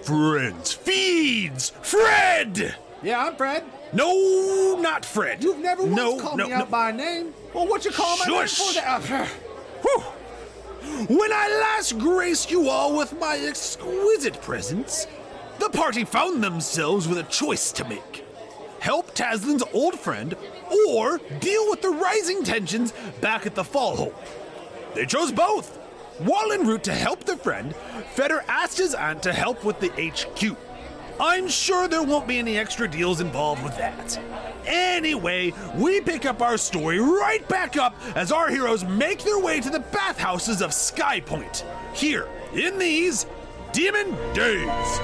Friends, feeds, Fred! Yeah, I'm Fred. No, not Fred. You've never once called me out by name. Well, what you call my name for that? When I last graced you all with my exquisite presence, the party found themselves with a choice to make. Help Taslinn's old friend, or deal with the rising tensions back at the Fallhold. They chose both. While en route to help the friend, Feder asked his aunt to help with the HQ. I'm sure there won't be any extra deals involved with that. Anyway, we pick up our story right back up as our heroes make their way to the bathhouses of Skypoint, here in these Demon Days.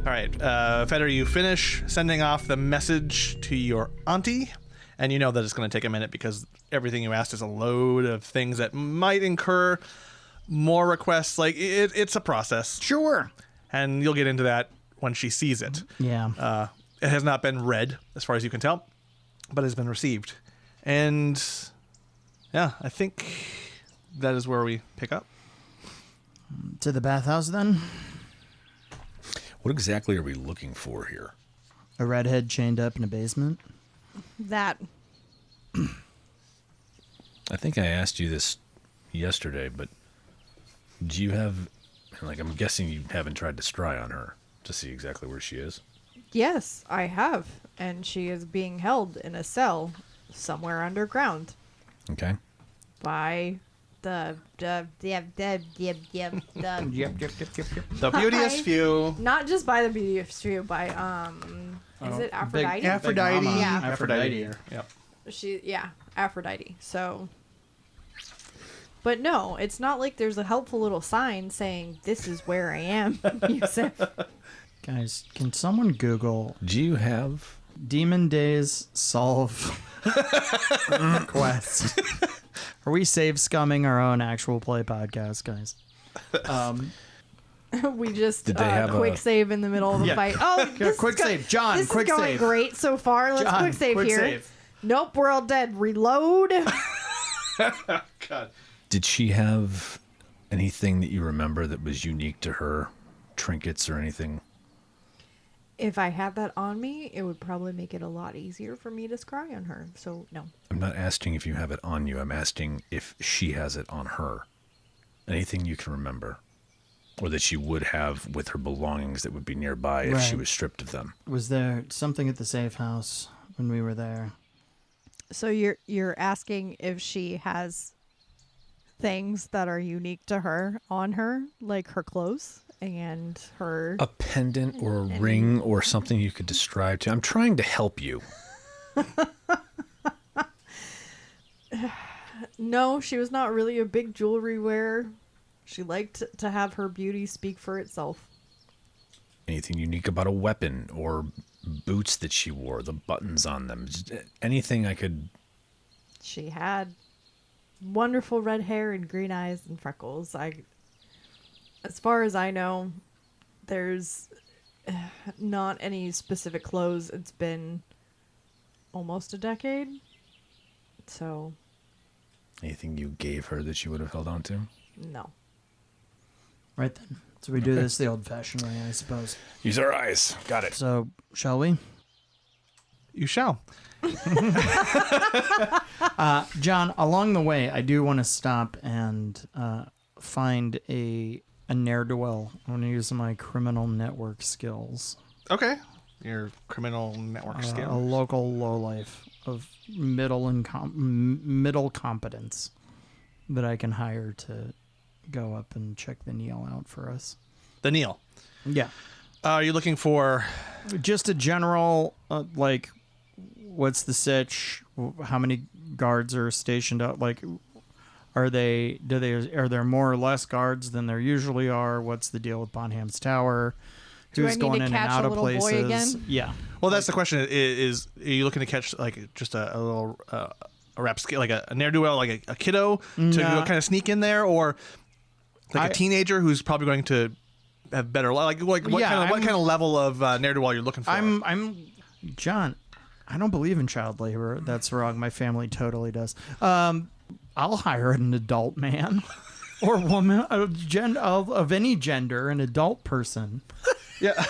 All right, Feder, you finish sending off the message to your auntie, and you know that it's going to take a minute because everything you asked is a load of things that might incur more requests. Like, it's a process. Sure. And you'll get into that when she sees it. Yeah. It has not been read, as far as you can tell, but has been received. And, yeah, I think that is where we pick up. To the bathhouse, then? What exactly are we looking for here? A redhead chained up in a basement? That. I think I asked you this yesterday, but do you have, like, I'm guessing you haven't tried to stry on her to see exactly where she is? Yes, I have. And she is being held in a cell somewhere underground. Okay. By the The beauteous few. Not just by the beauteous few, by is it Aphrodite? Aphrodite. Yeah. Aphrodite. Yep. Aphrodite. So, but no, it's not like there's a helpful little sign saying this is where I am, Yusuf. Guys, can someone Google Do you have Demon Days solve quest? Are we save scumming our own actual play podcast, guys? We just Did they have quick a- save in the middle of the fight. Oh, this quick save. John, this quick is going save. great so far. Let's John, quick save quick here. save. Nope, we're all dead. Reload. God. Did she have anything that you remember that was unique to her? Trinkets or anything? If I had that on me, it would probably make it a lot easier for me to scry on her. So, no. I'm not asking if you have it on you. I'm asking if she has it on her. Anything you can remember. Or that she would have with her belongings that would be nearby if she Right. was stripped of them. Was there something at the safe house when we were there? So you're asking if she has things that are unique to her on her, like her clothes and her... A pendant or a ring or something you could describe to. I'm trying to help you. No, she was not really a big jewelry wearer. She liked to have her beauty speak for itself. Anything unique about a weapon or boots that she wore, the buttons on them, just anything I could... She had wonderful red hair and green eyes and freckles. As far as I know, there's not any specific clothes. It's been almost a decade. So, Anything you gave her that she would have held on to? no. Right then. So we do this the old-fashioned way, I suppose. Use our eyes. Got it. So, shall we? You shall. John, along the way, I do want to stop and find a ne'er-do-well. I want to use my criminal network skills. Okay. Your criminal network A skill. local lowlife of middle competence that I can hire to go up and check the Neil out for us. The Neil. Yeah. Are you looking for... Just a general, like, what's the sitch? How many guards are stationed out? Like, are there more or less guards than there usually are? What's the deal with Bonham's Tower? Do I who's need to going in and catch out a of little boy places. again? Yeah. Well, that's the question. Is are you looking to catch like just a little like a ne'er do well, like a kiddo to kind of sneak in there, or like a teenager who's probably going to have better like what kind of level of ne'er do well you're looking for? I'm John. I don't believe in child labor. That's wrong. My family totally does. I'll hire an adult man or woman of any gender, an adult person. Yeah.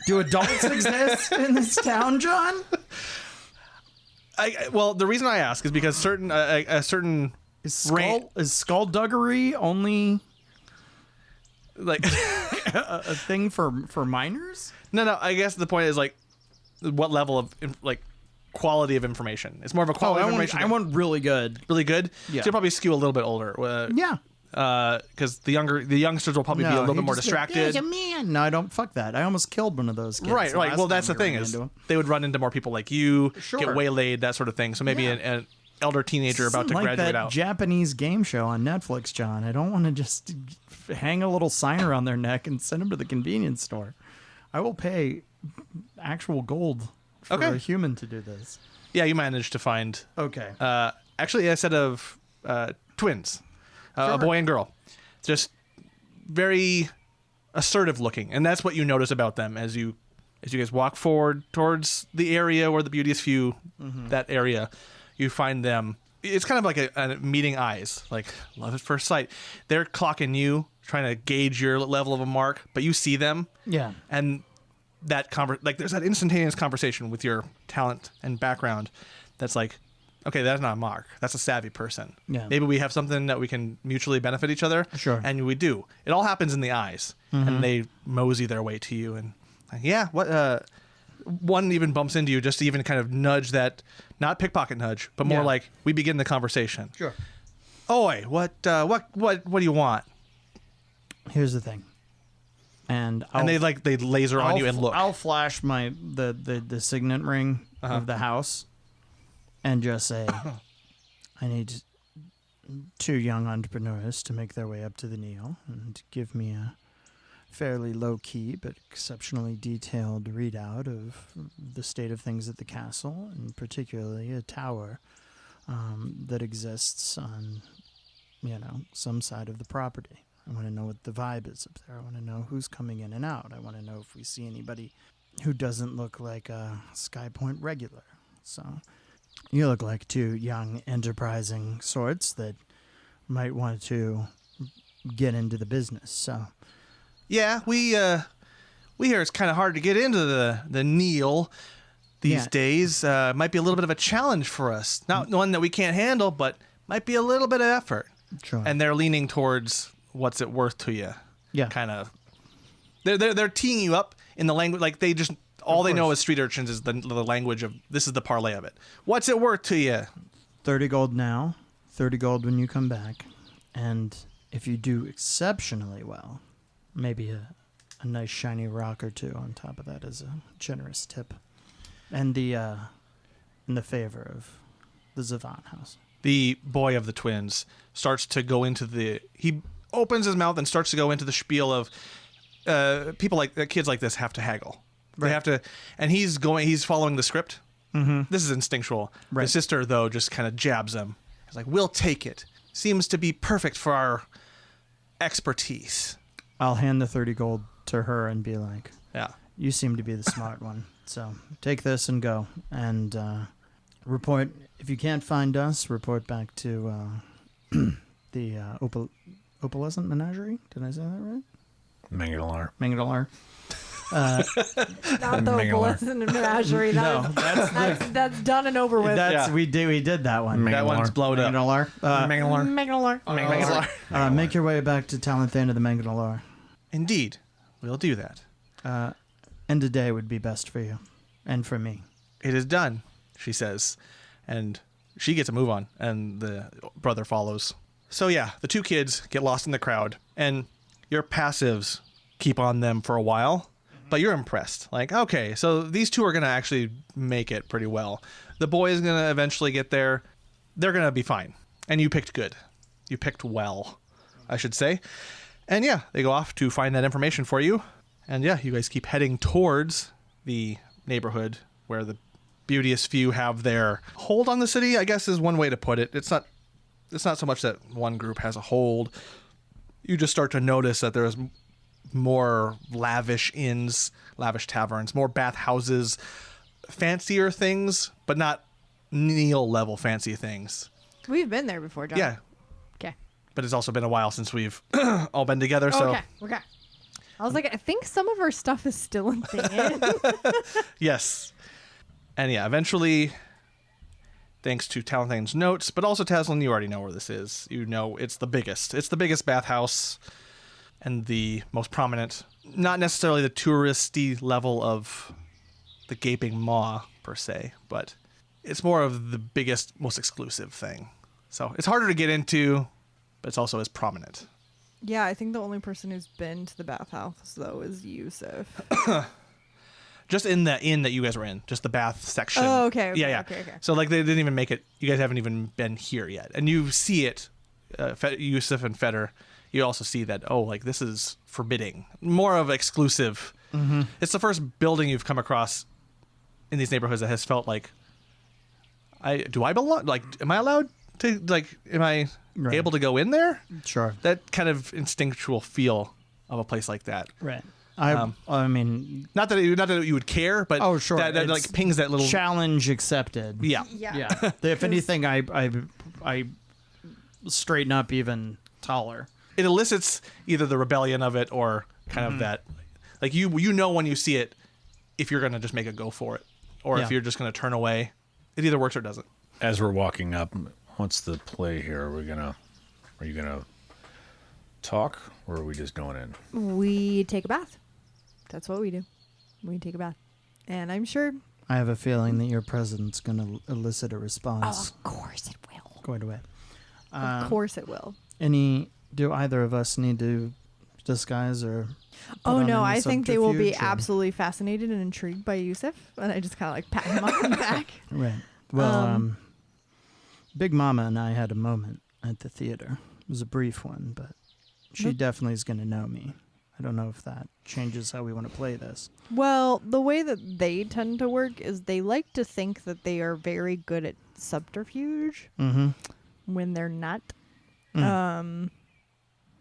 Do adults exist in this town, John? Well, the reason I ask is because a certain is skullduggery only like a thing for minors? No. I guess the point is like what level of like quality of information. It's more of a quality of information. I want really good. Really good. Yeah. So you'll probably skew a little bit older. Yeah. Because the youngsters will probably be a little bit more distracted. There's a man. No, I don't. Fuck that. I almost killed one of those kids. Right. Well, that's the thing is they would run into more people like you, get waylaid, that sort of thing. So maybe an elder teenager about to graduate that out. Japanese game show on Netflix, John. I don't want to just hang a little sign around their neck and send them to the convenience store. I will pay actual gold for a human to do this. Yeah, you managed to find. Okay. Actually, a set of twins, a boy and girl, just very assertive looking, and that's what you notice about them as you guys walk forward towards the area where the beauteous few, that area, you find them. It's kind of like a meeting eyes, like love at first sight. They're clocking you, trying to gauge your level of a mark, but you see them, and that there's that instantaneous conversation with your talent and background that's like, okay, that's not a mark, that's a savvy person. Maybe we have something that we can mutually benefit each other. And we do. It all happens in the eyes, and they mosey their way to you, and what one even bumps into you just to even kind of nudge that, not pickpocket nudge, but more like we begin the conversation. Oi, what do you want? Here's the thing. And they laser on you and look. I'll flash the signet ring of the house and just say, I need 2 young entrepreneurs to make their way up to the Neil and give me a fairly low-key but exceptionally detailed readout of the state of things at the castle, and particularly a tower that exists on, some side of the property. I want to know what the vibe is up there. I want to know who's coming in and out. I want to know if we see anybody who doesn't look like a Skypoint regular. So you look like 2 young, enterprising sorts that might want to get into the business. So yeah, we hear it's kind of hard to get into the Neil these days. Might be a little bit of a challenge for us. Not one that we can't handle, but might be a little bit of effort. Sure. And they're leaning towards what's it worth to you? Yeah. Kind of. They're teeing you up in the language, like they just all they know as street urchins is the language of this is the parlay of it. What's it worth to you? 30 gold now, 30 gold when you come back, and if you do exceptionally well, maybe a nice shiny rock or 2 on top of that as a generous tip, and in the favor of the Zavant house. The boy of the twins starts to go into he opens his mouth and starts to go into the spiel of people like kids like this have to haggle. They have to, and he's following the script. This is instinctual. The sister, though, just kind of jabs him. He's like, we'll take it. Seems to be perfect for our expertise. I'll hand the 30 gold to her and be like, you seem to be the smart one. So take this and go. And report, if you can't find us, report back to the Opalescent Menagerie. Did I say that right? Mangadalar. Not the Opalescent Menagerie. That's done and over with. We did that one. That one's blown up. Mangadalar. Make your way back to Taslinn of the Mangadalar. Indeed, we'll do that. End of day would be best for you and for me. It is done, she says, and she gets a move on, and the brother follows. So yeah, the 2 kids get lost in the crowd, and your passives keep on them for a while, but you're impressed. Like, okay, so these 2 are going to actually make it pretty well. The boy is going to eventually get there. They're going to be fine. And you picked good. You picked well, I should say. And yeah, they go off to find that information for you. And yeah, you guys keep heading towards the neighborhood where the beauteous few have their hold on the city, I guess is one way to put it. It's not so much that one group has a hold. You just start to notice that there's more lavish inns, lavish taverns, more bathhouses, fancier things, but not Neil level fancy things. We've been there before, John. Yeah. Okay. But it's also been a while since we've all been together. So Okay. I was like, I think some of our stuff is still in Thain. yes. And yeah, eventually, thanks to Talenthane's notes, but also Taslinn, you already know where this is. You know it's the biggest. It's the biggest bathhouse and the most prominent. Not necessarily the touristy level of the Gaping Maw, per se, but it's more of the biggest, most exclusive thing. So it's harder to get into, but it's also as prominent. Yeah, I think the only person who's been to the bathhouse, though, is Yusuf. Just in the inn that you guys were in, just the bath section. Oh, okay. Yeah. Okay. So like they didn't even make it. You guys haven't even been here yet, and you see it. Yusuf and Feder, you also see that. Oh, like this is forbidding. More of exclusive. Mm-hmm. It's the first building you've come across in these neighborhoods that has felt like, do I belong? Like, am I allowed to? Like, am I able to go in there? Sure. That kind of instinctual feel of a place like that. Right. I mean, not that you would care, but oh sure, that like pings that little challenge accepted. Yeah. If anything, I straighten up even taller. It elicits either the rebellion of it or kind of that, like you know when you see it, if you're gonna just make a go for it, or if you're just gonna turn away. It either works or doesn't. As we're walking up, what's the play here? Are you gonna talk, or are we just going in? We take a bath. That's what we do. We take a bath. And I'm sure... I have a feeling that your presence going to elicit a response. Oh, of course it will. Quite a way. Of course it will. Do either of us need to disguise or... Oh, no, I think they will be or? absolutely fascinated and intrigued by Yusuf. And I just kind of like pat him on the back. Right. Well, Big Mama and I had a moment at the theater. It was a brief one, but she definitely is going to know me. I don't know if that changes how we want to play this. Well, the way that they tend to work is they like to think that they are very good at subterfuge when they're not.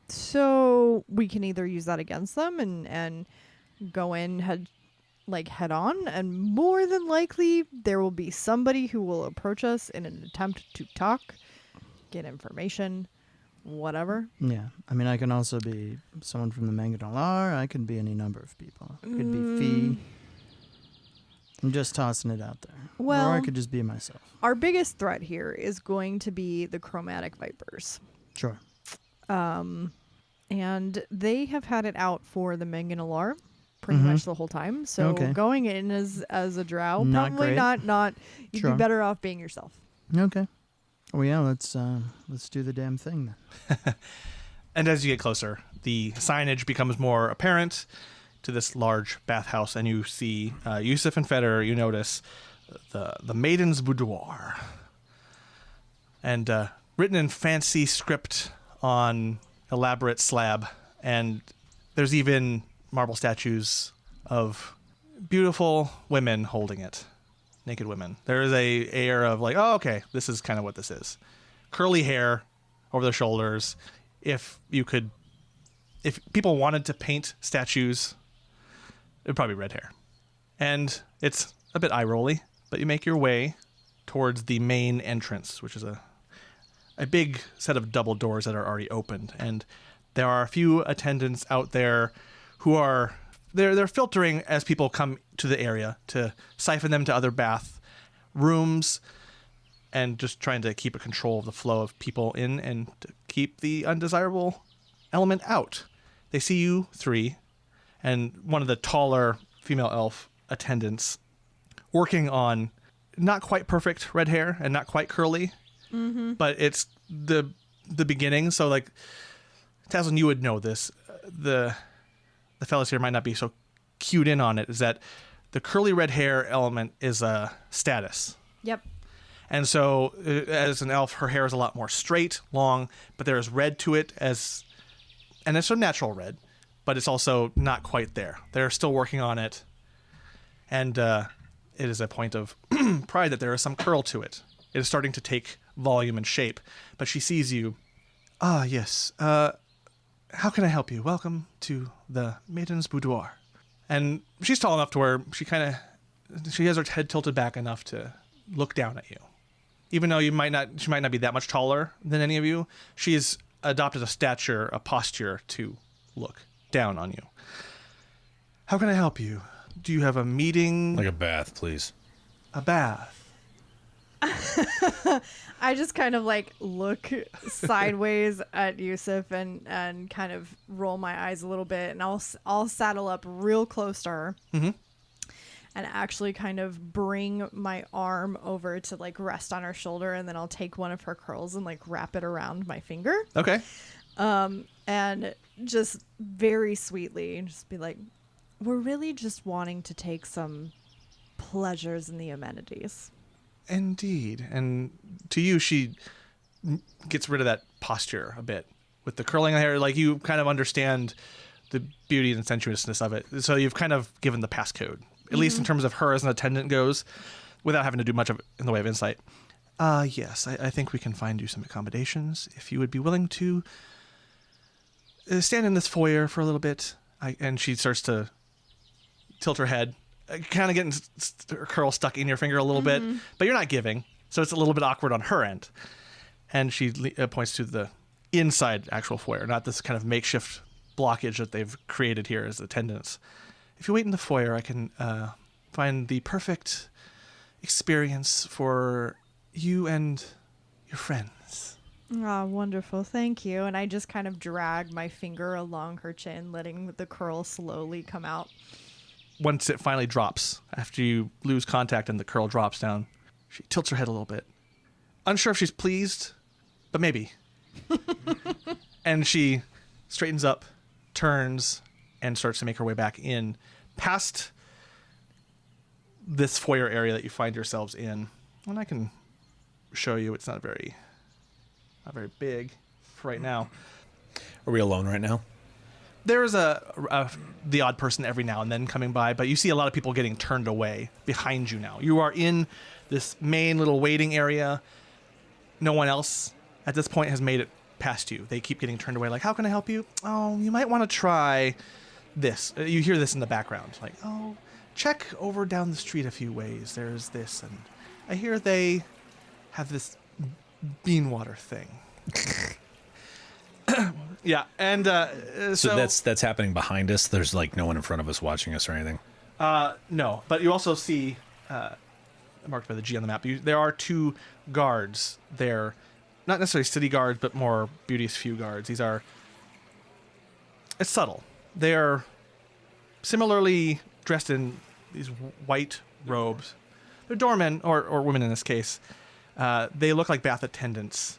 So we can either use that against them and go in head on, and more than likely there will be somebody who will approach us in an attempt to talk, get information, whatever. Yeah. I mean, I can also be someone from the Manganalar. I can be any number of people. I could be Fee. I'm just tossing it out there. Well, or I could just be myself. Our biggest threat here is going to be the chromatic vipers. Sure. And they have had it out for the Manganalar pretty much the whole time. So going in as a drow, probably not. You'd be better off being yourself. Okay. Well, yeah, let's do the damn thing then. And as you get closer, the signage becomes more apparent to this large bathhouse, and you see Yusuf and Feder. You notice the Maiden's Boudoir, and written in fancy script on elaborate slab, and there's even marble statues of beautiful women holding it. Naked women. There is a air of like, oh, okay, this is kind of what this is. Curly hair over their shoulders. If people wanted to paint statues, it would probably be red hair. And it's a bit eye-rolly, but you make your way towards the main entrance, which is a big set of double doors that are already opened. And there are a few attendants out there who are... They're filtering as people come to the area to siphon them to other bath rooms and just trying to keep a control of the flow of people in and to keep the undesirable element out. They see you three and one of the taller female elf attendants working on not quite perfect red hair and not quite curly, but it's the beginning. So like, Taslinn, you would know this. The fellas here might not be so cued in on it, is that the curly red hair element is a status. Yep. And so as an elf, her hair is a lot more straight, long, but there is red to it and it's a natural red, but it's also not quite there. They're still working on it, and it is a point of pride that there is some curl to it. It is starting to take volume and shape, but she sees you. Ah, yes. How can I help you? Welcome to the Maiden's Boudoir. And she's tall enough to where she has her head tilted back enough to look down at you. Even though she might not be that much taller than any of you, she's adopted a posture to look down on you. How can I help you? Do you have a meeting? Like a bath, please. A bath. I just kind of like look sideways at Yusuf and kind of roll my eyes a little bit, and I'll saddle up real close to her. Mm-hmm. And actually kind of bring my arm over to like rest on her shoulder, and then I'll take one of her curls and like wrap it around my finger. Okay. And just very sweetly just be like, we're really just wanting to take some pleasures in the amenities. Indeed. And to you, she gets rid of that posture a bit with the curling hair. Like, you kind of understand the beauty and sensuousness of it. So you've kind of given the passcode, at least in terms of her as an attendant goes, without having to do much of it in the way of insight. Yes, I think we can find you some accommodations if you would be willing to stand in this foyer for a little bit. And she starts to tilt her head, kind of getting her curl stuck in your finger a little bit, but you're not giving, so it's a little bit awkward on her end. And she points to the inside actual foyer, not this kind of makeshift blockage that they've created here as attendants. If you wait in the foyer, I can find the perfect experience for you and your friends. Ah, wonderful. Thank you. And I just kind of drag my finger along her chin, letting the curl slowly come out. Once it finally drops, after you lose contact and the curl drops down, she tilts her head a little bit. Unsure if she's pleased, but maybe. And she straightens up, turns, and starts to make her way back in past this foyer area that you find yourselves in. And I can show you. It's not very big for right now. Are we alone right now? There's the odd person every now and then coming by, but you see a lot of people getting turned away behind you now. You are in this main little waiting area. No one else at this point has made it past you. They keep getting turned away, like, how can I help you? Oh, you might want to try this. You hear this in the background, like, oh, check over down the street a few ways. There's this, and I hear they have this bean water thing. Yeah, and so that's happening behind us. There's like no one in front of us watching us or anything. No, but you also see marked by the G on the map. There are two guards there, not necessarily city guards, but more Beauteous Few guards. It's subtle. They are similarly dressed in these white robes. They're doormen or women in this case. They look like bath attendants,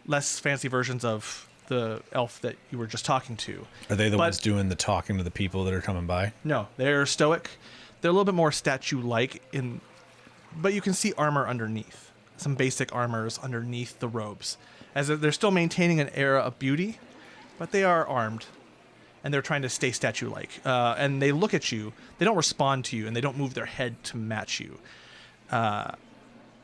less fancy versions of the elf that you were just talking to. Are they the ones doing the talking to the people that are coming by? No, they're stoic. They're a little bit more statue-like, but you can see armor underneath. Some basic armors underneath the robes. As they're still maintaining an era of beauty, but they are armed, and they're trying to stay statue-like. And they look at you. They don't respond to you, and they don't move their head to match you. And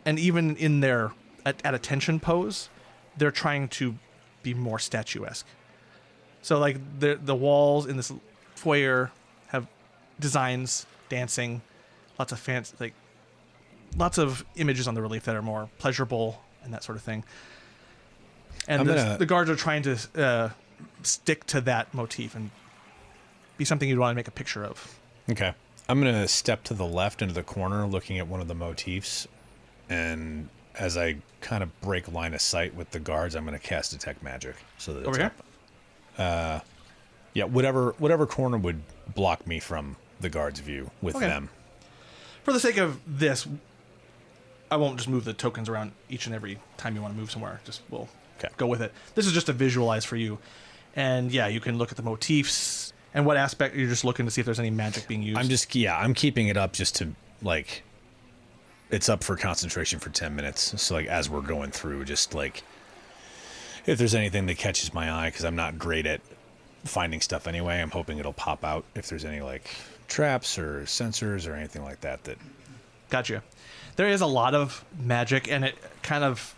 even in their at attention pose, they're trying to be more statuesque. So like the walls in this foyer have designs, dancing, lots of fancy, like lots of images on the relief that are more pleasurable and that sort of thing. And the guards are trying to stick to that motif and be something you'd want to make a picture of. Okay. I'm going to step to the left into the corner looking at one of the motifs, and as I kind of break line of sight with the guards, I'm going to cast Detect Magic. So that over here? Yeah, whatever corner would block me from the guards' view with them. For the sake of this, I won't just move the tokens around each and every time you want to move somewhere. We'll go with it. This is just to visualize for you. And yeah, you can look at the motifs and what aspect you're just looking to see if there's any magic being used. I'm keeping it up just to like, it's up for concentration for 10 minutes. So like as we're going through, just like if there's anything that catches my eye, because I'm not great at finding stuff anyway. I'm hoping it'll pop out if there's any like traps or sensors or anything like that. Gotcha. There is a lot of magic, and it kind of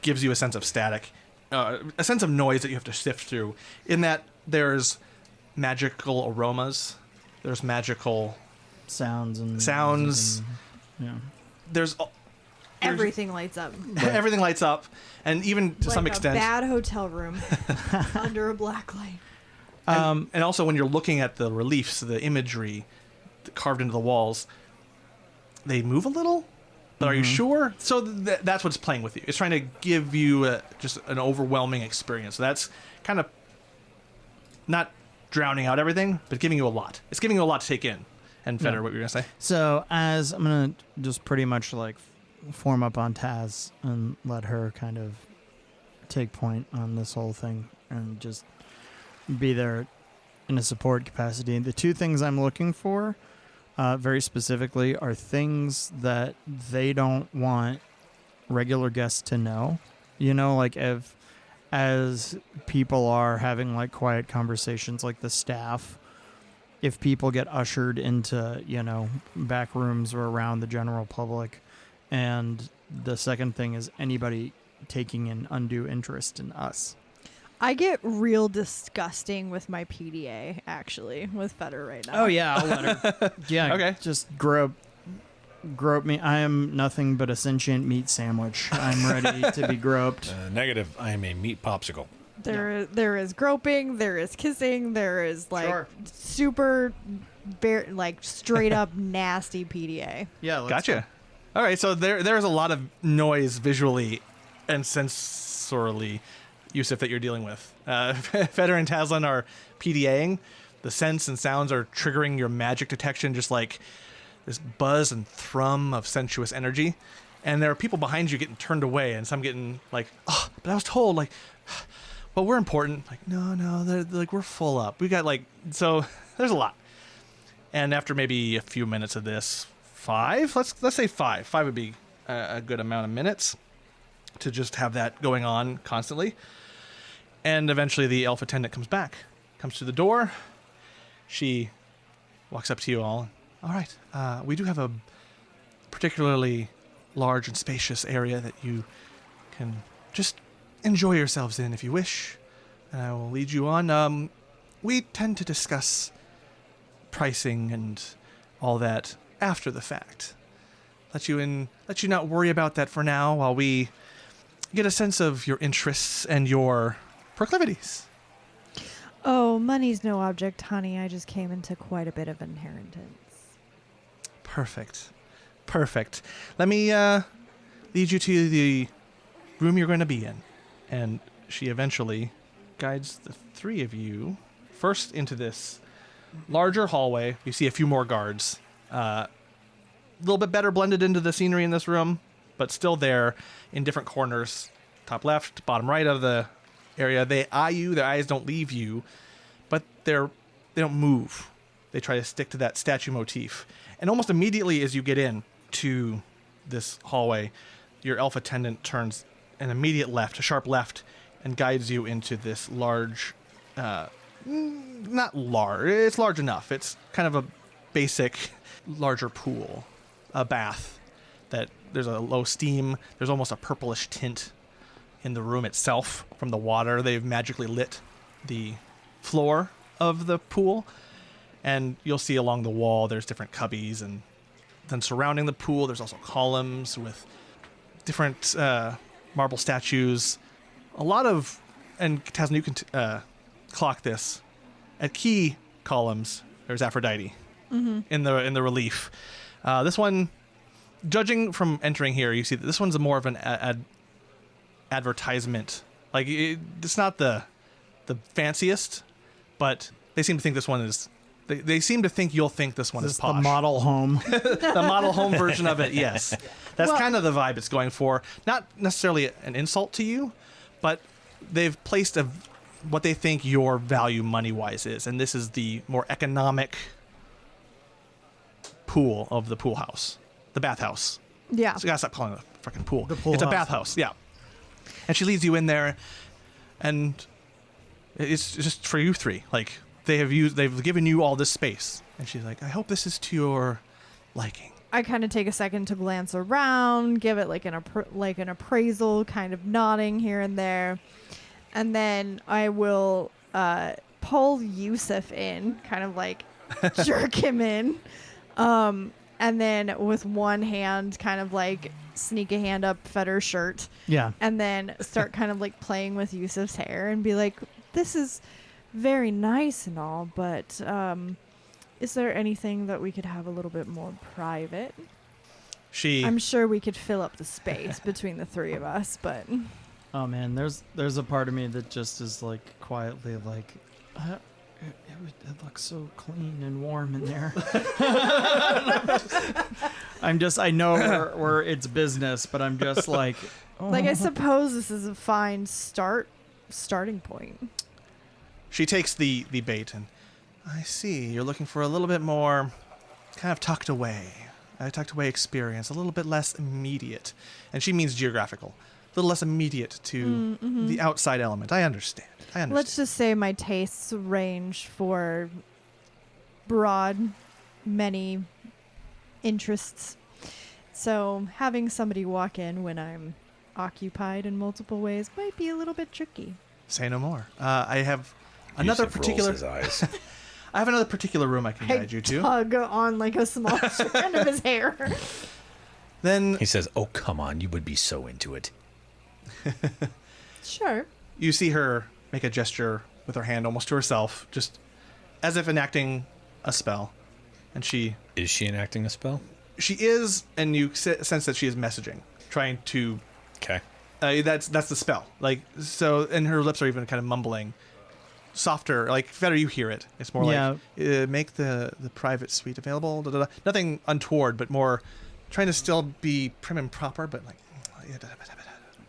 gives you a sense of static, a sense of noise that you have to sift through. In that there's magical aromas, there's magical sounds. Yeah. There's Everything lights up. everything lights up, and even to Like some a extent, bad hotel room under a black light. and also when you're looking at the reliefs, the imagery carved into the walls, they move a little. But are you sure? So that's what's playing with you. It's trying to give you just an overwhelming experience. So that's kind of not drowning out everything, but giving you a lot. It's giving you a lot to take in. And Feder, what were you going to say? So as I'm going to just pretty much like form up on Taz and let her kind of take point on this whole thing and just be there in a support capacity. The two things I'm looking for very specifically are things that they don't want regular guests to know. You know, like as people are having like quiet conversations, like the staff, if people get ushered into, you know, back rooms or around the general public. And the second thing is anybody taking an undue interest in us. I get real disgusting with my PDA, actually, with Feder right now. Oh, yeah, I'll let her. Yeah, Okay. Just grope me. I am nothing but a sentient meat sandwich. I'm ready to be groped. Negative. I am a meat popsicle. There is groping, there is kissing, there is like Sure. super, like straight up nasty PDA. Yeah, let's Gotcha. All right, so there's a lot of noise visually and sensorily, Yusuf, that you're dealing with. Feder and Taslinn are PDAing. The scents and sounds are triggering your magic detection, just like this buzz and thrum of sensuous energy. And there are people behind you getting turned away, and some getting like, oh, but I was told, like, well, we're important. Like, no, they're like, we're full up. We got like, so there's a lot. And after maybe a few minutes of this, let's say five would be a good amount of minutes to just have that going on constantly. And eventually the elf attendant comes to the door. She walks up to you all. All right, we do have a particularly large and spacious area that you can just enjoy yourselves in if you wish. And I will lead you on. We tend to discuss pricing and all that after the fact. Let you not worry about that for now while we get a sense of your interests and your proclivities. Oh, money's no object, honey. I just came into quite a bit of inheritance. Perfect. Let me lead you to the room you're going to be in. And she eventually guides the three of you first into this larger hallway. You see a few more guards. A little bit better blended into the scenery in this room, but still there in different corners. Top left, bottom right of the area. They eye you. Their eyes don't leave you, but they don't move. They try to stick to that statue motif. And almost immediately as you get in to this hallway, your elf attendant turns an immediate left, a sharp left, and guides you into this large, not large, it's large enough. It's kind of a basic, larger pool, a bath that there's a low steam. There's almost a purplish tint in the room itself from the water. They've magically lit the floor of the pool. And you'll see along the wall, there's different cubbies. And then surrounding the pool, there's also columns with different marble statues. A lot of, and Taslinn, you can clock this. At key columns, there's Aphrodite in the relief. This one, judging from entering here, you see that this one's more of an advertisement. Like, it's not the fanciest, but they seem to think this one is... They seem to think you'll think this one is posh. The model home. The model home version of it, yes. That's kind of the vibe it's going for. Not necessarily an insult to you, but they've placed what they think your value money-wise is, and this is the more economic pool of the pool house. The bathhouse. Yeah. So you gotta stop calling it a freaking pool. The pool it's house. a bathhouse, yeah. And she leads you in there, and It's just for you three. Like, they've given you all this space. And she's like, I hope this is to your liking. I kind of take a second to glance around, give it like an appraisal, kind of nodding here and there. And then I will pull Yusuf in, kind of like jerk him in. And then with one hand, kind of like sneak a hand up Fetter's shirt. Yeah. And then start kind of like playing with Yusuf's hair and be like, this is very nice and all, but is there anything that we could have a little bit more private? I'm sure we could fill up the space between the three of us, but... Oh, man, there's a part of me that just is like quietly like... It looks so clean and warm in there. I know where it's business, but I'm just like, oh. Like, I suppose this is a fine starting point. She takes the bait and, I see, you're looking for a little bit more kind of tucked away experience, a little bit less immediate. And she means geographical. A little less immediate to the outside element. I understand. Let's just say my tastes range for broad, many interests. So having somebody walk in when I'm occupied in multiple ways might be a little bit tricky. Say no more. I have another particular... Rolls his eyes. I have another particular room I can guide you to. Tug on like a small strand of his hair. Then he says, "Oh, come on, you would be so into it." Sure. You see her make a gesture with her hand almost to herself, just as if enacting a spell. And Is she enacting a spell? She is, and you sense that she is messaging, trying to... Okay. That's the spell. Like, so, and her lips are even kind of mumbling. Softer, like, better you hear it. It's more like, make the private suite available. Da, da, da. Nothing untoward, but more trying to still be prim and proper, but like...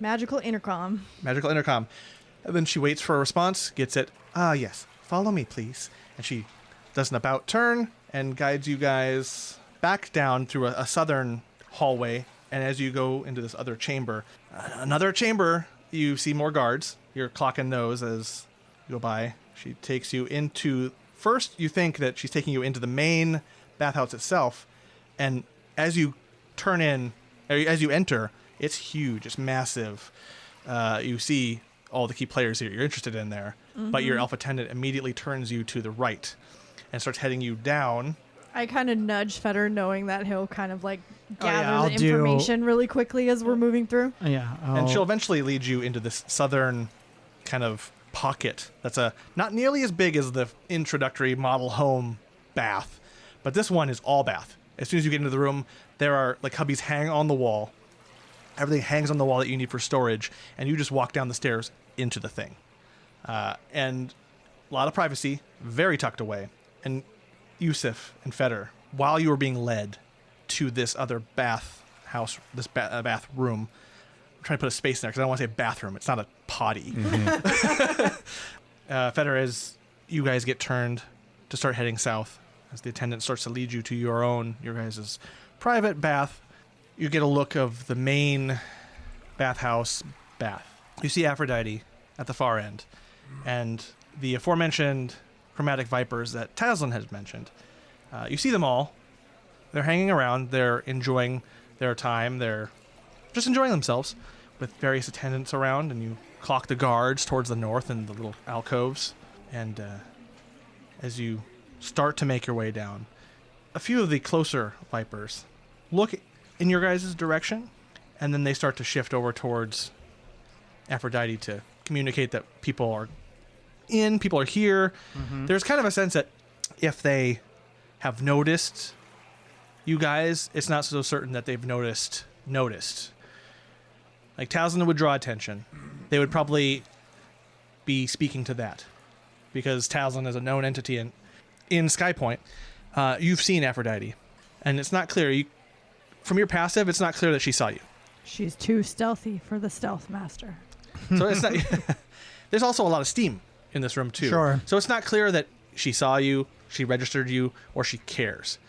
Magical intercom. Magical intercom. And then she waits for a response, gets it. Yes. Follow me, please. And she does an about turn and guides you guys back down through a southern hallway. And as you go into this other chamber, you see more guards. You're clocking those as you go by. She takes you into... First, you think that she's taking you into the main bathhouse itself. And as you as you enter... It's huge. It's massive. You see all the key players here you're interested in there. But your elf attendant immediately turns you to the right and starts heading you down. I kind of nudge Fetter, knowing that he'll kind of like gather I'll the information really quickly as we're moving through. Yeah. And she'll eventually lead you into this southern kind of pocket that's not nearly as big as the introductory model home bath. But this one is all bath. As soon as you get into the room, there are like cubbies hang on the wall. Everything hangs on the wall that you need for storage, and you just walk down the stairs into the thing. And a lot of privacy, very tucked away. And Yusuf and Fetter, while you were being led to this other bath house, this bath room, I'm trying to put a space in there because I don't want to say bathroom. It's not a potty. Fetter, as you guys get turned to start heading south, as the attendant starts to lead you to your guys' private bath, you get a look of the main bathhouse bath. You see Aphrodite at the far end, and the aforementioned chromatic vipers that Taslinn has mentioned. You see them all. They're hanging around. They're enjoying their time. They're just enjoying themselves with various attendants around, and you clock the guards towards the north in the little alcoves. And as you start to make your way down, a few of the closer vipers look in your guys' direction, and then they start to shift over towards Aphrodite to communicate that people are here. There's kind of a sense that if they have noticed you guys, it's not so certain that they've noticed. Like, Taslinn would draw attention. They would probably be speaking to that, because Taslinn is a known entity in Skypoint. You've seen Aphrodite, and it's not clear. From your passive, it's not clear that she saw you. She's too stealthy for the stealth master. So it's not. There's also a lot of steam in this room too. Sure. So it's not clear that she saw you, she registered you, or she cares.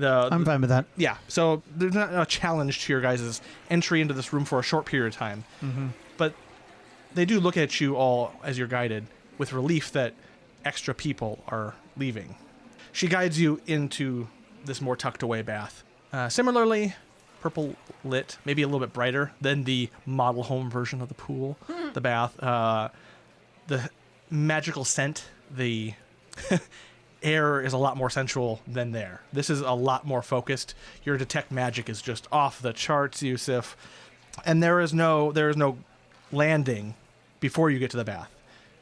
I'm fine with that. Yeah. So there's not a challenge to your guys' entry into this room for a short period of time. But they do look at you all as you're guided, with relief that extra people are leaving. She guides you into this more tucked away bath. Similarly, purple lit, maybe a little bit brighter than the model home version of the pool, the bath. The magical scent, the air is a lot more sensual than there. This is a lot more focused. Your detect magic is just off the charts, Yusuf. And there is no landing before you get to the bath.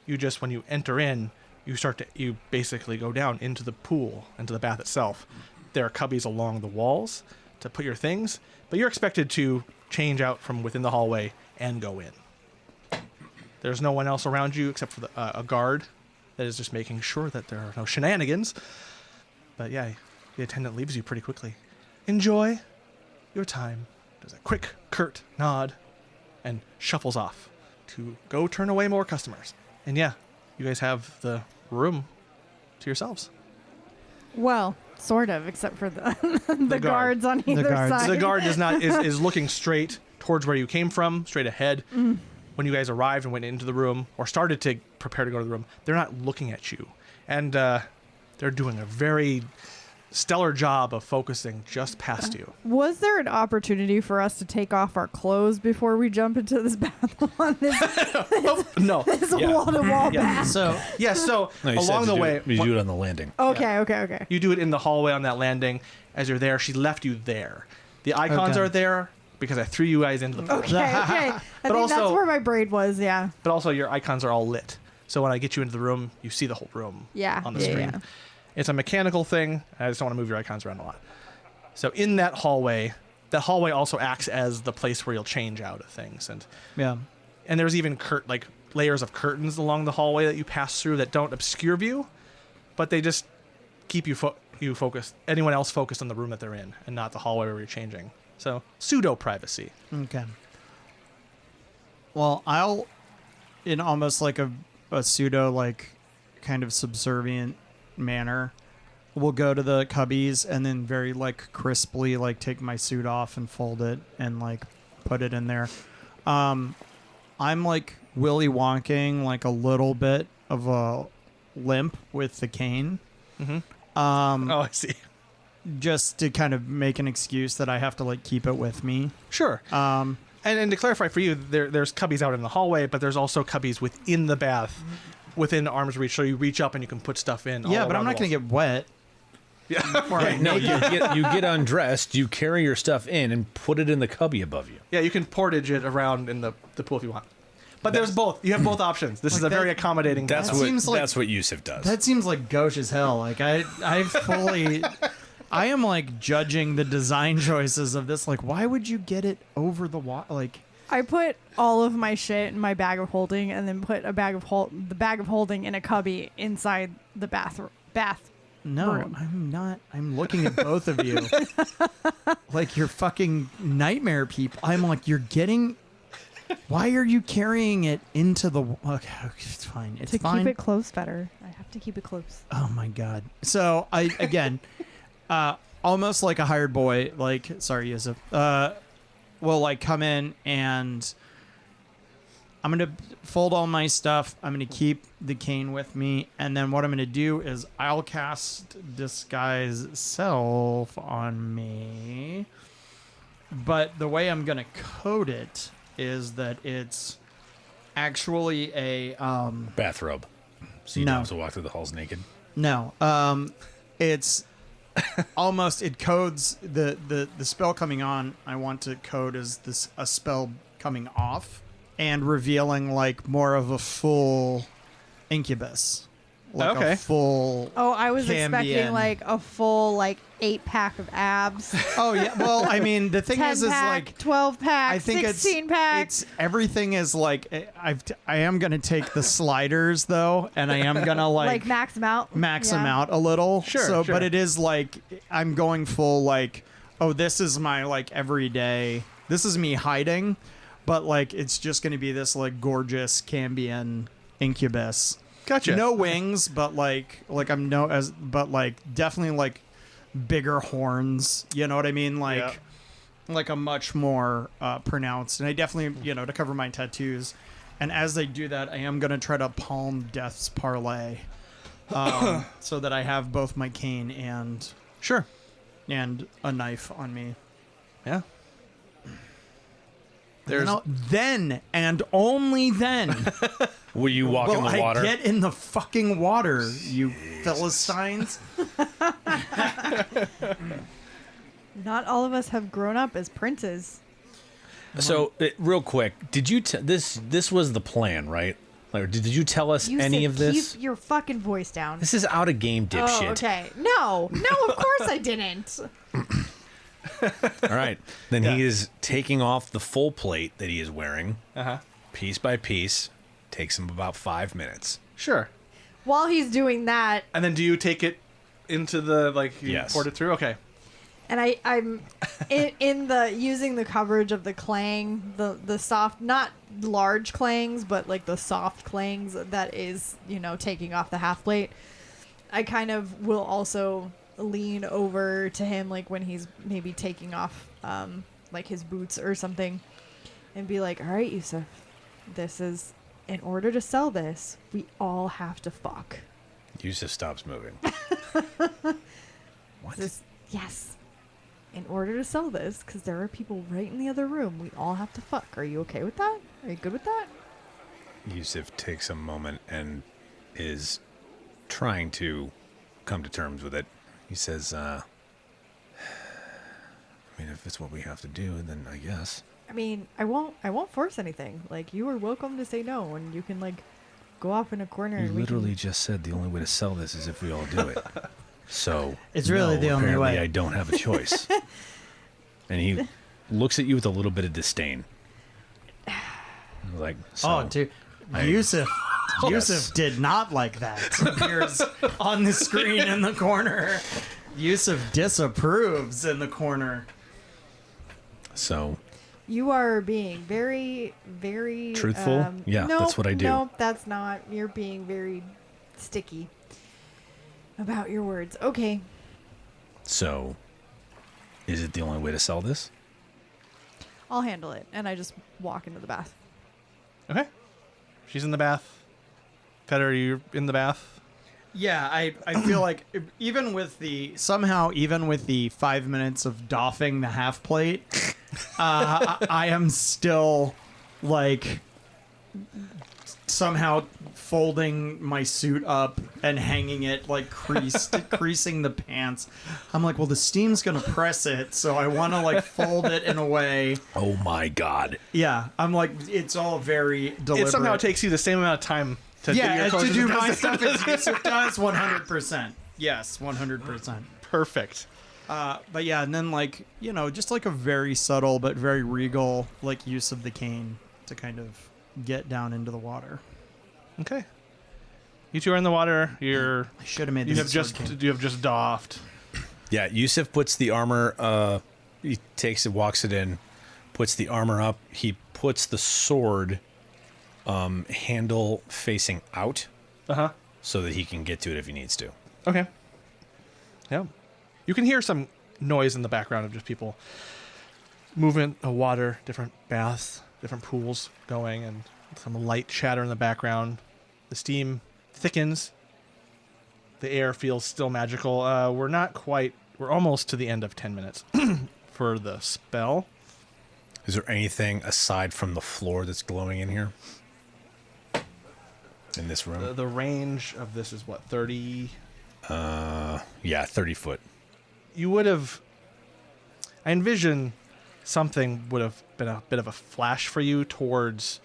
You just, when you enter in, you basically go down into the pool, into the bath itself. There are cubbies along the walls to put your things, but you're expected to change out from within the hallway and go in. There's no one else around you except for a guard that is just making sure that there are no shenanigans. But yeah, the attendant leaves you pretty quickly. Enjoy your time. Does a quick, curt nod and shuffles off to go turn away more customers. And yeah, you guys have the room to yourselves. Well, sort of, except for the The guards on either side. The guard is looking straight towards where you came from, straight ahead. When you guys arrived and went into the room or started to prepare to go to the room, they're not looking at you. And they're doing a very stellar job of focusing just past you. Was there an opportunity for us to take off our clothes before we jump into this bath on this No. this wall-to-wall bath? So So No, you along said the to way, you do it on the landing. Okay. you do it in the hallway on that landing. As you're there, she left you there. The icons Okay. are there because I threw you guys into the pool. Okay. I think also- that's where my brain was, yeah. But also your icons are all lit. So when I get you into the room, you see the whole room Yeah. on the yeah, screen. yeah. It's a mechanical thing. I just don't want to move your icons around a lot. So in that hallway also acts as the place where you'll change out of things. yeah. And there's even layers of curtains along the hallway that you pass through that don't obscure view, but they just keep you focused. Anyone else focused on the room that they're in and not the hallway where you're changing. So pseudo privacy. Okay. Well, I'll, in almost like a pseudo, like, kind of subservient manner, we'll go to the cubbies and then very, like, crisply, like, take my suit off and fold it and, like, put it in there. I'm, like, Willy Wonking, like, a little bit of a limp with the cane. Oh, I see. Just to kind of make an excuse that I have to, like, keep it with me. Sure. And to clarify for you, there's cubbies out in the hallway, but there's also cubbies within the bath, within arm's reach. So you reach up and you can put stuff in. Yeah, but I'm not going to get wet. Yeah. No, you get undressed, you carry your stuff in and put it in the cubby above you. Yeah, you can portage it around in the pool if you want. But there's both. You have both options. This is a very accommodating. That's bath. that's what Yusuf does. That seems like gauche as hell. Like I fully, I am like judging the design choices of this. Like, why would you get it over the wall? Like, I put all of my shit in my bag of holding and then put the bag of holding in a cubby inside the bath. no, Room. I'm not. I'm looking at both of you like you're fucking nightmare people. I'm like, you're getting. Why are you carrying it into the? Okay, it's fine. It's To fine. keep it close better. I have to keep it close. Oh my god. So I again, almost like a hired boy. Like, sorry, Yusuf. Will like come in and I'm gonna fold all my stuff. I'm gonna keep the cane with me, and then what I'm gonna do is I'll cast disguise self on me. But the way I'm gonna code it is that it's actually a Bathrobe. So you No. don't have to walk through the halls naked. No, it's almost it codes the spell coming on. I want to code as this a spell coming off and revealing like more of a full incubus, like Okay. a full. Oh, I was expecting Cambion. like a full 8-pack of abs. Oh yeah, well I mean the thing 10 is pack, like 12 pack, I think 16 pack. it's everything is like I am gonna take the sliders though, and I am gonna like max them out. max Yeah. them out a little. Sure, So, sure. but it is like I'm going full like, oh, this is my like everyday. This is me hiding, but like it's just going to be this like gorgeous Cambion incubus. Gotcha. No wings, but like I'm no as but like definitely like bigger horns. You know what I mean? Like Yeah. like a much more pronounced. And I definitely to cover my tattoos. And as they do that, I am going to try to palm Death's Parlay so that I have both my cane and Sure. a knife on me. Yeah. Then and only then Will you walk in will the water? I get in the fucking water, you Philistines. Not all of us have grown up as princes. So, real quick, did you this was the plan, right? Like, did you tell us You any said of this? Keep your fucking voice down. This is out of game, dipshit. Oh, okay. No, of course I didn't. All right. Then he is taking off the full plate that he is wearing, piece by piece. Takes him about 5 minutes. Sure. While he's doing that, And then do you take it into the, like, you Yes. poured it through? Okay. and I'm in the using the coverage of the clang, the soft, not large clangs, but like the soft clangs that is, taking off the half plate. I kind of will also lean over to him, like when he's maybe taking off, like his boots or something, and be like, "All right, Yusuf, this is in order to sell this, we all have to fuck." Yusuf stops moving. What? Yes. In order to sell this, because there are people right in the other room, we all have to fuck. Are you okay with that? Are you good with that? Yusuf takes a moment and is trying to come to terms with it. He says, I mean, if it's what we have to do, then I guess. I mean, I won't force anything. Like, you are welcome to say no, and you can like go off in a corner. You and we literally can... just said the only way to sell this is if we all do it. So It's really the only apparently way. I don't have a choice. And he looks at you with a little bit of disdain. Like, so, Dude. Yusuf did not like that. Appears on the screen in the corner. Yusuf disapproves in the corner. So You are being very, very Truthful? Yeah, nope, that's what I do. Nope, that's not. You're being very sticky about your words. Okay. So, is it the only way to sell this? I'll handle it. And I just walk into the bath. Okay. She's in the bath. Feder, are you in the bath? Yeah, I feel like even with the 5 minutes of doffing the half plate, I am still like somehow folding my suit up and hanging it like creasing the pants. I'm like, well, the steam's gonna press it, so I want to like fold it in a way. Oh my god. Yeah, I'm like, it's all very deliberate. It somehow takes you the same amount of time to do your clothes to as do it does my to- stuff as Yusuf does, 100%. Yes, 100%. Perfect. But yeah, and then like, just like a very subtle but very regal like use of the cane to kind of get down into the water. Okay. You two are in the water. You're. I should have made You this have a sword just. cane. You have just doffed. Yeah, Yusuf puts the armor, he takes it, walks it in, puts the armor up. He puts the sword handle facing out so that he can get to it if he needs to. Okay. Yeah. You can hear some noise in the background of just people movement of water, different baths, different pools going, and some light chatter in the background. The steam thickens. The air feels still magical. We're almost to the end of 10 minutes for the spell. Is there anything aside from the floor that's glowing in here? In this room? The range of this is what, 30? Yeah, 30 foot. You would have. I envision something would have been a bit of a flash for you towards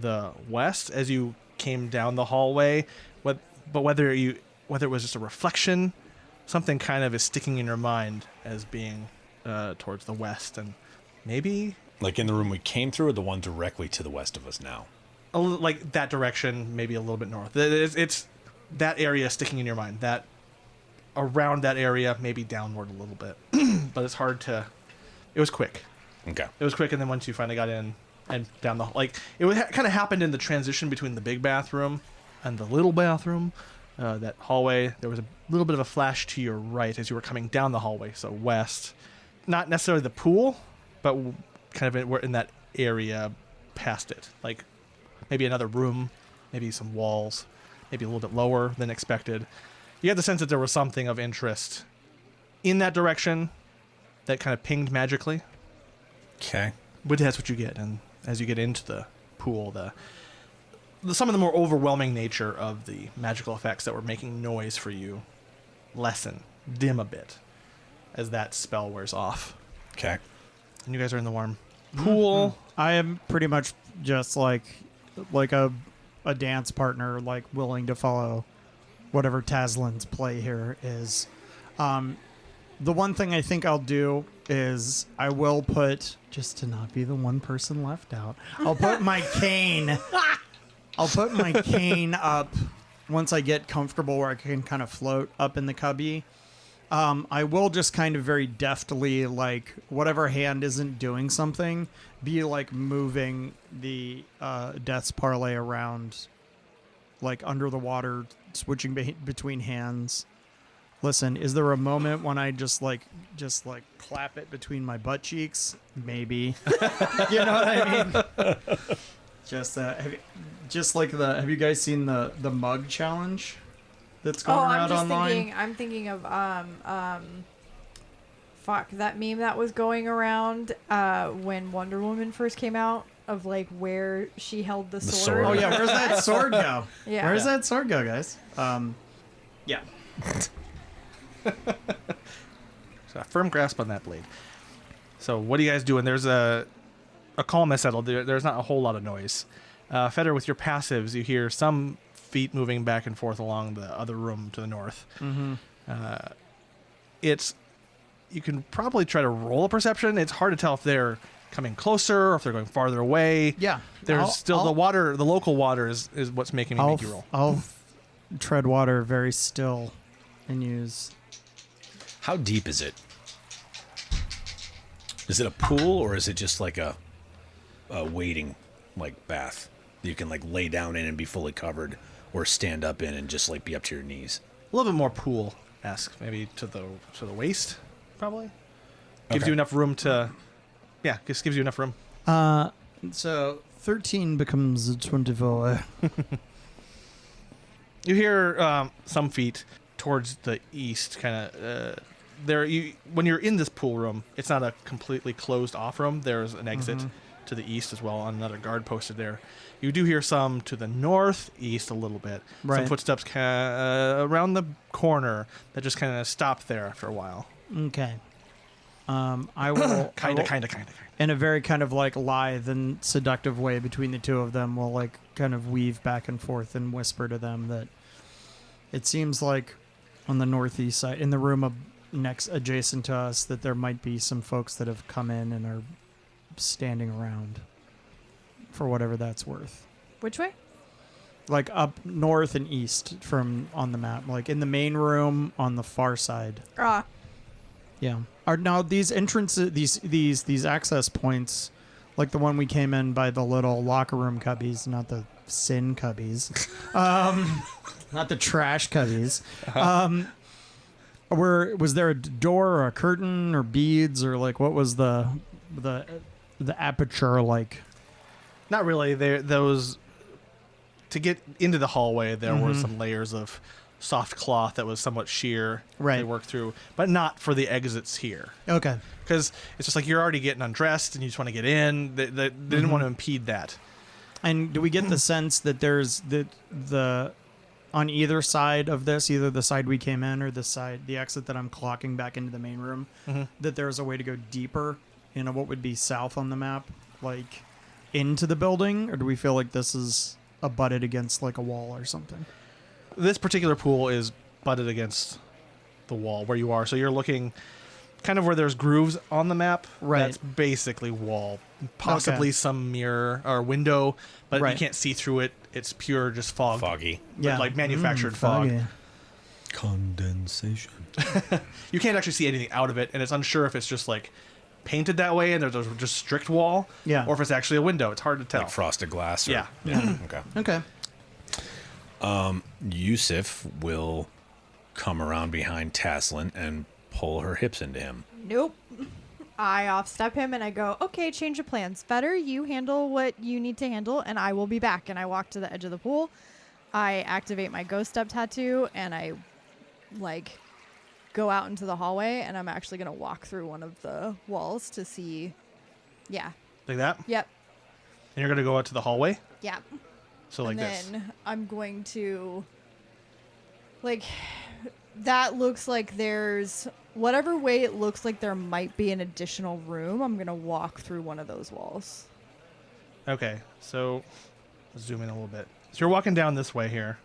the west as you came down the hallway. But whether it was just a reflection, something kind of is sticking in your mind as being towards the west, and maybe Like in the room we came through, or the one directly to the west of us now? like that direction, maybe a little bit north. It's that area sticking in your mind. That around that area, maybe downward a little bit, but it's hard to. It was quick. Okay. It was quick, and then once you finally got in and down the it kind of happened in the transition between the big bathroom and the little bathroom, that hallway. There was a little bit of a flash to your right as you were coming down the hallway, so west. Not necessarily the pool, but kind of we're in that area past it, like maybe another room, maybe some walls, maybe a little bit lower than expected. You had the sense that there was something of interest in that direction that kind of pinged magically. Okay. But that's what you get, and as you get into the pool, some of the more overwhelming nature of the magical effects that were making noise for you dim a bit as that spell wears off. Okay. And you guys are in the warm pool. I am pretty much just like a dance partner, like willing to follow whatever Taslinn's play here is. The one thing I think I'll do is I will put, just to not be the one person left out, I'll put my cane. I'll put my cane up once I get comfortable where I can kind of float up in the cubby. I will just kind of very deftly, like whatever hand isn't doing something, be like moving the Death's Parlay around, like under the water, switching between hands. Listen, is there a moment when I just clap it between my butt cheeks? Maybe. You know what I mean? Have you guys seen the mug challenge that's going around online? I'm thinking of that meme that was going around when Wonder Woman first came out, of like where she held the sword. Oh yeah, where's that sword go? Yeah. Where's that sword go, guys? Yeah. So a firm grasp on that blade. So what are you guys doing? There's a calm has settled. There's not a whole lot of noise. Feder, with your passives, you hear some feet moving back and forth along the other room to the north. Mm-hmm. You can probably try to roll a perception. It's hard to tell if they're coming closer or if they're going farther away. Yeah. There's the water. The local water is what's making me make you roll. I'll tread water very still and use. How deep is it? Is it a pool or is it just like a wading like bath that you can like lay down in and be fully covered, or stand up in and just like be up to your knees? A little bit more pool-esque, maybe to the waist, probably. Gives you enough room to. Yeah, just gives you enough room. So 13 becomes a 24. You hear some feet towards the east, kind of. When you're in this pool room, it's not a completely closed off room. There's an exit to the east as well, on another guard posted there. You do hear some to the northeast a little bit. Right. Some footsteps around the corner that just kind of stop there after a while. Okay. I will Kind of. in a very kind of like lithe and seductive way between the two of them, will like kind of weave back and forth and whisper to them that it seems like on the northeast side, in the room next adjacent to us, that there might be some folks that have come in and are standing around for whatever that's worth. Which way? Like up north and east from on the map, like in the main room on the far side. Yeah. Are now these entrances, these access points, like the one we came in by the little locker room cubbies, not the sin cubbies, not the trash cubbies. Was there a door or a curtain or beads, or like what was the aperture like? Not really. Those to get into the hallway, there were some layers of soft cloth that was somewhat sheer. Right. They worked through, but not for the exits here. Okay. Because it's just like you're already getting undressed and you just want to get in. They didn't want to impede that. And do we get the sense that there's the on either side of this, either the side we came in or the exit that I'm clocking back into the main room, that there's a way to go deeper in what would be south on the map, like into the building? Or do we feel like this is abutted against like a wall or something? This particular pool is butted against the wall where you are. So you're looking kind of where there's grooves on the map. Right. That's basically wall. Possibly some mirror or window, but you can't see through it. It's pure just fog. Foggy. Yeah. Like manufactured fog. Foggy. Condensation. You can't actually see anything out of it, and it's unsure if it's just like painted that way and there's a just strict wall, or if it's actually a window. It's hard to tell. Like frosted glass. Or, Yeah. Okay. Okay. Yusuf will come around behind Taslinn and pull her hips into him. Nope. I off-step him and I go, okay, change of plans. Fetter, you handle what you need to handle, and I will be back. And I walk to the edge of the pool. I activate my ghost step tattoo, and I, like, go out into the hallway, and I'm actually going to walk through one of the walls to see. Yeah. Like that? Yep. And you're going to go out to the hallway? Yep. So like and this. then I'm going to, like, that looks like there's, whatever way it looks like there might be an additional room, I'm going to walk through one of those walls. Okay, so let's zoom in a little bit. So you're walking down this way here,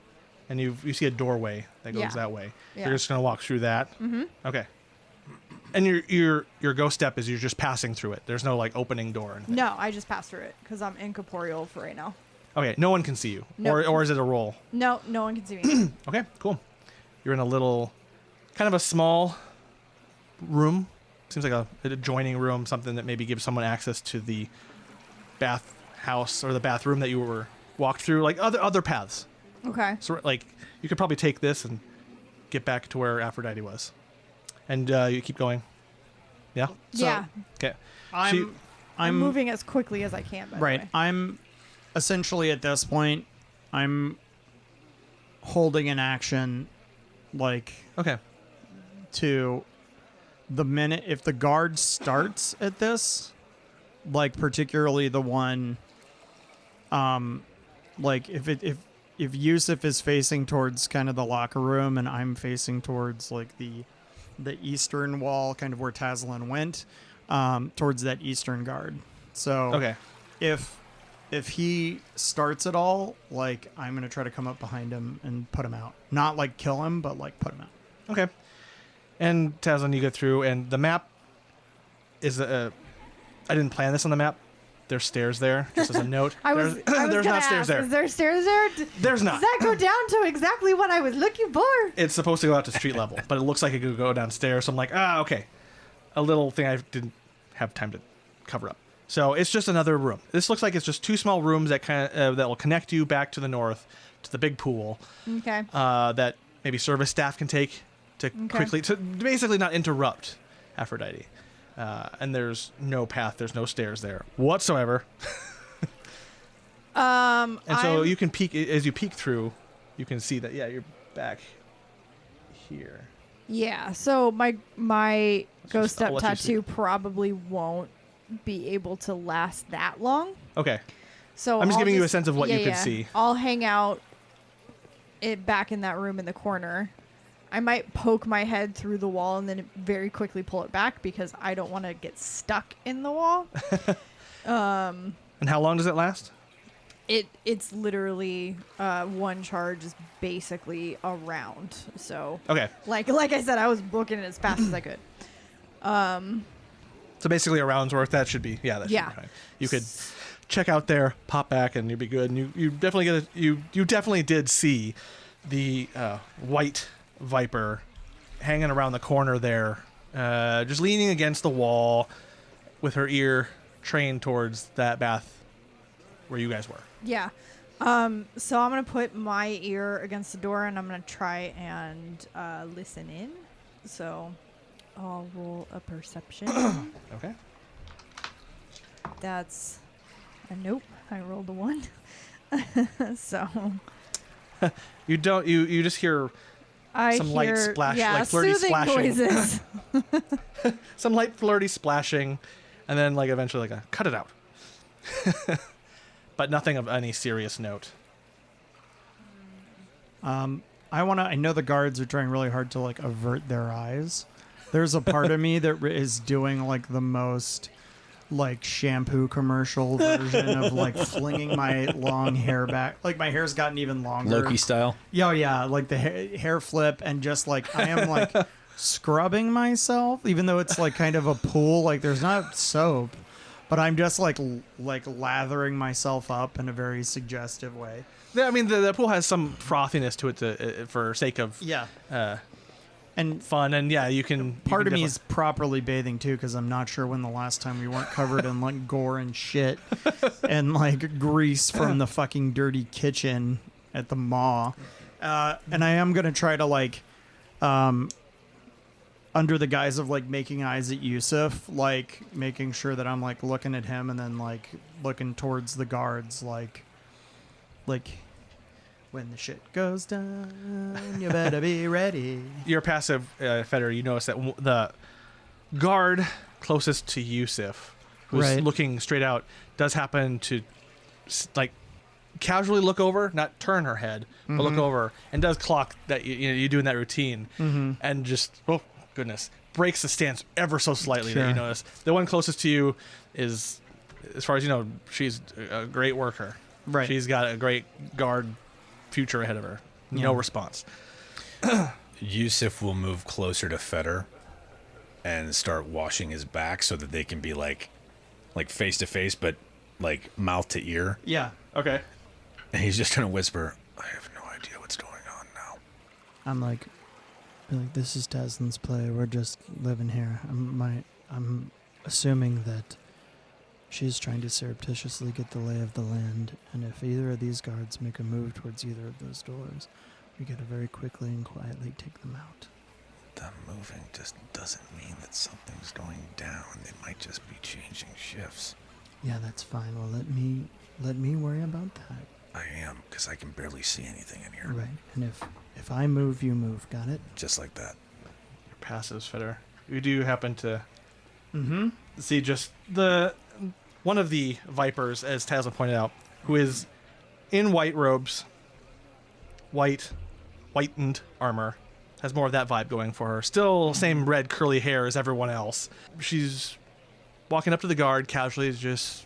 and you see a doorway that goes that way. Yeah. You're just going to walk through that? Mm-hmm. Okay. And your ghost step is you're just passing through it. There's no, like, opening door or anything. No, I just pass through it because I'm incorporeal for right now. Okay, no one can see you. Nope. Or is it a roll? No one can see me. Okay, cool. You're in a little, kind of a small room. Seems like a adjoining room, something that maybe gives someone access to the bath house or the bathroom that you were walked through, like other paths. Okay. So, like, you could probably take this and get back to where Aphrodite was. And you keep going. Yeah? Yeah. Okay. I'm moving as quickly as I can, by the way. I'm essentially at this point, I'm holding an action, like, Okay. to the minute if the guard starts at this, like, particularly the one, like, if Yusuf is facing towards kind of the locker room and I'm facing towards, like, the eastern wall, kind of where Taslinn went, towards that eastern guard. So Okay. if he starts at all, like, I'm going to try to come up behind him and put him out. Not, like, kill him, but, like, put him out. Okay. And Taslinn, you get through, and the map is I didn't plan this on the map. There's stairs there, just as a note. I was There's not stairs there. Is there stairs there? There's not. Does that go down to exactly what I was looking for? It's supposed to go out to street level, but it looks like it could go downstairs. So I'm like, okay. A little thing I didn't have time to cover up. So it's just another room. This looks like it's just two small rooms that that will connect you back to the north to the big pool. Okay. That maybe service staff can take to quickly to basically not interrupt Aphrodite. And there's no path. There's no stairs there whatsoever. And so you can peek as you peek through. You can see that you're back here. Yeah. So my ghost I'll step let you see tattoo it. probably won't be able to last that long. Okay. So I'm just I'll giving you a sense of what you could see. I'll hang out back in that room in the corner. I might poke my head through the wall and then very quickly pull it back because I don't want to get stuck in the wall. And how long does it last? It's literally one charge is basically a round. So Okay. like I said, I was booking it as fast as I could. So basically a round's worth. That should be that should be fine. You could check out there, pop back, and you'd be good. And you definitely you definitely did see the white viper hanging around the corner there, just leaning against the wall with her ear trained towards that bath where you guys were. Yeah. So I'm gonna put my ear against the door and I'm gonna try and listen in. So I'll roll a perception. Okay. That's a nope. I rolled a 1. So You don't. You just hear I some hear light splash, like flirty soothing splashing. noises. Some light flirty splashing, and then like eventually like a cut it out. But nothing of any serious note. I know the guards are trying really hard to, like, avert their eyes. There's a part of me that is doing, like, the most, like, shampoo commercial version of, like, flinging my long hair back. Like, my hair's gotten even longer. Loki style. Yeah, like the hair flip, and just, like, I am, like, scrubbing myself, even though it's, like, kind of a pool. Like, there's not soap, but I'm just, like lathering myself up in a very suggestive way. Yeah, I mean the pool has some frothiness to it for sake of and fun, and you can. Part of me is properly bathing too, because I'm not sure when the last time we weren't covered in, like, gore and shit and, like, grease from the fucking dirty kitchen at the maw. And I am gonna try to, like, under the guise of like making eyes at Yusuf, like making sure that I'm like looking at him and then like looking towards the guards, like when the shit goes down, you better be ready. Your passive, Feder, you notice that the guard closest to Yusuf, who's Right. looking straight out, does happen to like casually look over, not turn her head, but look over, and does clock that you're doing that routine, and just oh goodness, breaks the stance ever so slightly that you Sure. notice. The one closest to you is, as far as you know, she's a great worker. Right. She's got a great guard future ahead of her. No Yeah. response. Yusuf will move closer to Feder and start washing his back so that they can be like face to face, but like mouth to ear. Yeah. Okay. And he's just gonna whisper, "I have no idea what's going on now." I'm like, this is Taslin's play. We're just living here. I'm assuming that she's trying to surreptitiously get the lay of the land, and if either of these guards make a move towards either of those doors, we gotta very quickly and quietly take them out. Them moving just doesn't mean that something's going down. They might just be changing shifts. Yeah, that's fine. Well, let me worry about that. I am, because I can barely see anything in here. Right. And if I move, you move. Got it? Just like that. Your passives, Feder. You do happen to Mm-hmm. see just one of the vipers, as Taslinn pointed out, who is in white robes, whitened armor, has more of that vibe going for her. Still same red curly hair as everyone else. She's walking up to the guard casually, just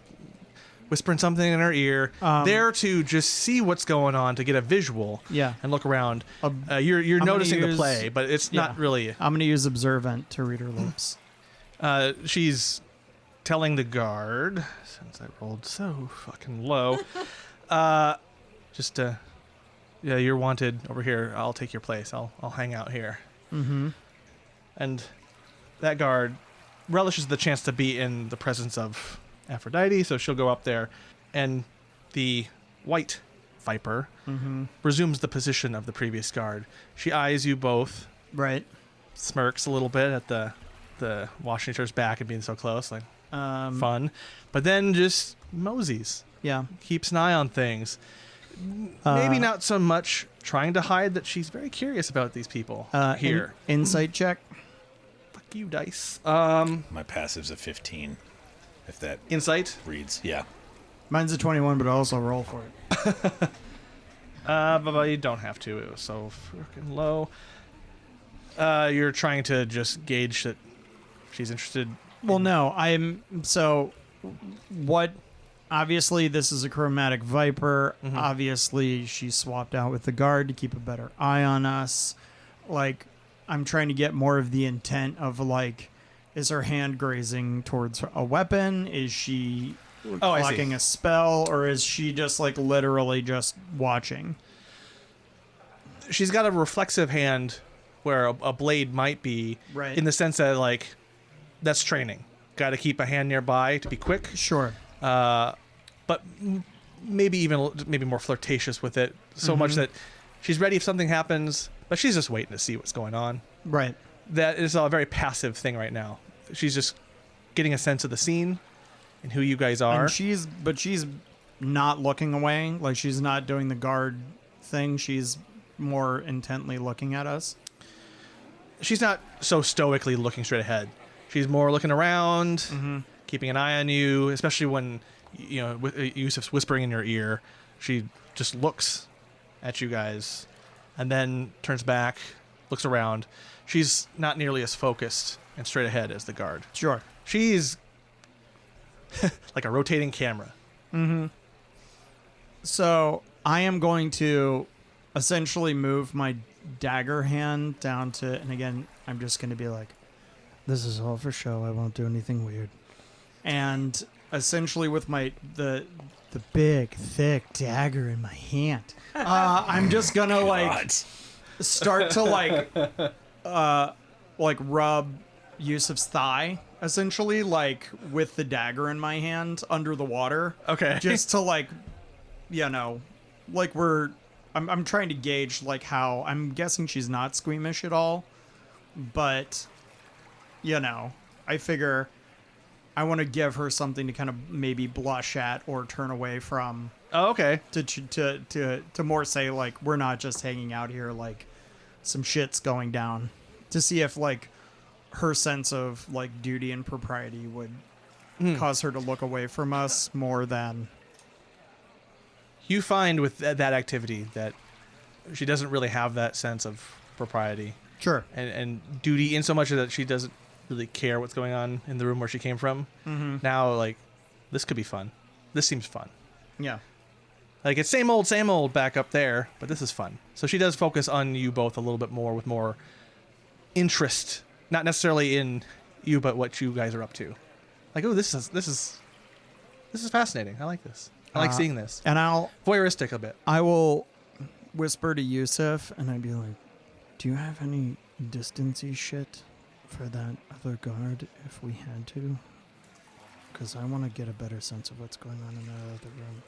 whispering something in her ear, there to just see what's going on, to get a visual, Yeah. and look around. I'm You're gonna noticing the use- play, but it's Yeah. not really. I'm gonna use observant to read her lips. She's telling the guard, since I rolled so fucking low, yeah, you're wanted over here. I'll take your place. I'll hang out here. Mm-hmm. And that guard relishes the chance to be in the presence of Aphrodite, so she'll go up there, and the white viper resumes the position of the previous guard. She eyes you both, Right. smirks a little bit at the washing each other's back and being so close, like fun, but then just moseys, Yeah. keeps an eye on things. Maybe not so much trying to hide that she's very curious about these people here. Insight check. Fuck you, dice. My passive's a 15. If that Insight. reads. Yeah. Mine's a 21, but I also roll for it. But you don't have to. It was so freaking low. You're trying to just gauge that she's interested. Well, no, what? Obviously, this is a chromatic viper. Obviously, she swapped out with the guard to keep a better eye on us. Like, I'm trying to get more of the intent of, like, is her hand grazing towards a weapon? Is she I see. clocking a spell? Or is she just, like, literally just watching? She's got a reflexive hand where a blade might be, Right. in the sense that, like, that's training. Got to keep a hand nearby to be quick. Sure. But maybe more flirtatious with it, so much that she's ready if something happens, but she's just waiting to see what's going on. Right. That is a very passive thing right now. She's just getting a sense of the scene and who you guys are. And she's not looking away. Like, she's not doing the guard thing. She's more intently looking at us. She's not so stoically looking straight ahead. She's more looking around, keeping an eye on you, especially when Yusuf's whispering in your ear. She just looks at you guys and then turns back, looks around. She's not nearly as focused and straight ahead as the guard. Sure. She's like a rotating camera. So I am going to essentially move my dagger hand down to, and again, I'm just going to be like, this is all for show. I won't do anything weird. And essentially with the big, thick dagger in my hand, I'm just going to like start to like rub Yusuf's thigh, essentially, like with the dagger in my hand under the water. Okay. Just to like, like I'm trying to gauge like how, I'm guessing she's not squeamish at all, but I figure I want to give her something to kind of maybe blush at or turn away from. Oh, okay. To more say, like, we're not just hanging out here, like, some shit's going down. To see if, like, her sense of, like, duty and propriety would cause her to look away from us more than... You find with that activity that she doesn't really have that sense of propriety. Sure. And duty, in so much that she doesn't really care what's going on in the room where she came from. Mm-hmm. Now, like, this could be fun. This seems fun. Yeah. Like, it's same old back up there, but this is fun. So she does focus on you both a little bit more with more interest, not necessarily in you, but what you guys are up to. Like, oh, this is fascinating. I like this. I like seeing this. And Voyeuristic a bit. I will whisper to Yusuf, and I'd be like, do you have any distancey shit for that other guard if we had to? Because I want to get a better sense of what's going on in that other room.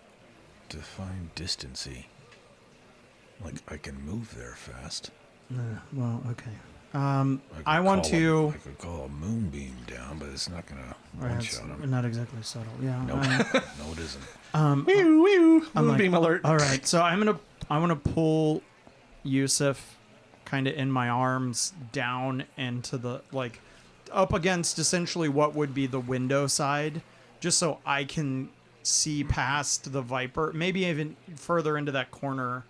Define distancy. Like, I can move there fast. Well, okay. I could call a moonbeam down, but it's not going to one-shot him. Not exactly subtle. Yeah. Nope. No, it isn't. Wee wee. I'm Moonbeam alert. All right, so I'm gonna pull Yusuf kind of in my arms down into the, like, up against essentially what would be the window side, just so I can see past the Viper, maybe even further into that corner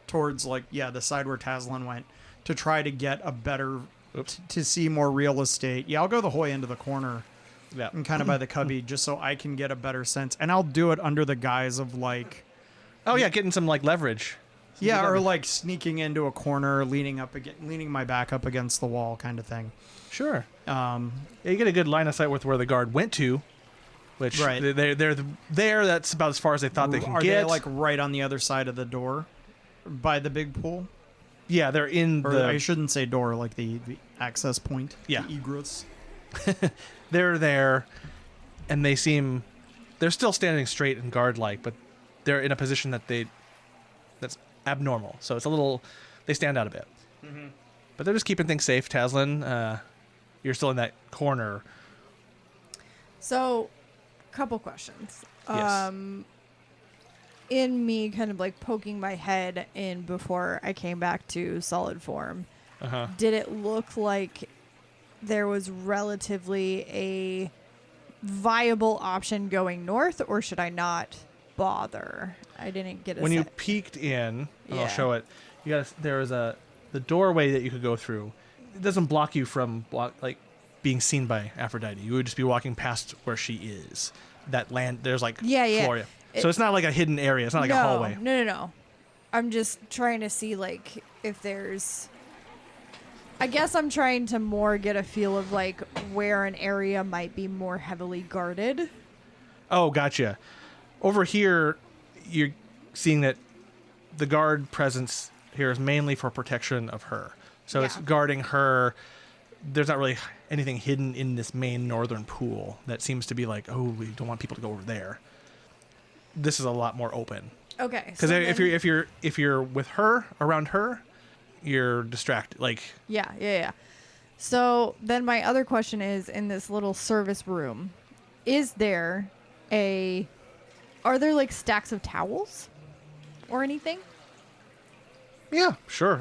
towards, like, the side where Taslinn went, to try to get a better, to see more real estate. Yeah, I'll go the whole end of the corner. Yeah. And kind of by the cubby, just so I can get a better sense. And I'll do it under the guise of, like... Oh, yeah, getting some, like, leverage. Yeah, or, like, sneaking into a corner, leaning my back up against the wall kind of thing. Sure. Yeah, you get a good line of sight with where the guard went to, which they're there. That's about as far as they thought they can get. Are they, like, right on the other side of the door by the big pool? Yeah, they're in or the... I shouldn't say door, like the access point. Yeah. The egress. They're there, and they seem... They're still standing straight and guard-like, but they're in a position that's abnormal. So it's a little... They stand out a bit. Mm-hmm. But they're just keeping things safe. Taslinn, you're still in that corner. So, couple questions. Yes. In me kind of like poking my head in before I came back to solid form, did it look like there was relatively a viable option going north, or should I not bother? I didn't get a When you peeked in, and I'll show it, there was the doorway that you could go through. It doesn't block you from being seen by Aphrodite. You would just be walking past where she is. That land, there's like floor. So it's not like a hidden area. It's not like a hallway. No. I'm just trying to see, like, if there's... I guess I'm trying to more get a feel of, like, where an area might be more heavily guarded. Oh, gotcha. Over here, you're seeing that the guard presence here is mainly for protection of her. So it's guarding her. There's not really anything hidden in this main northern pool that seems to be like, oh, we don't want people to go over there. This is a lot more open. Okay. Because so if you're with her, around her, you're distracted. Like Yeah. So then my other question is, in this little service room, are there like stacks of towels or anything? Yeah, sure.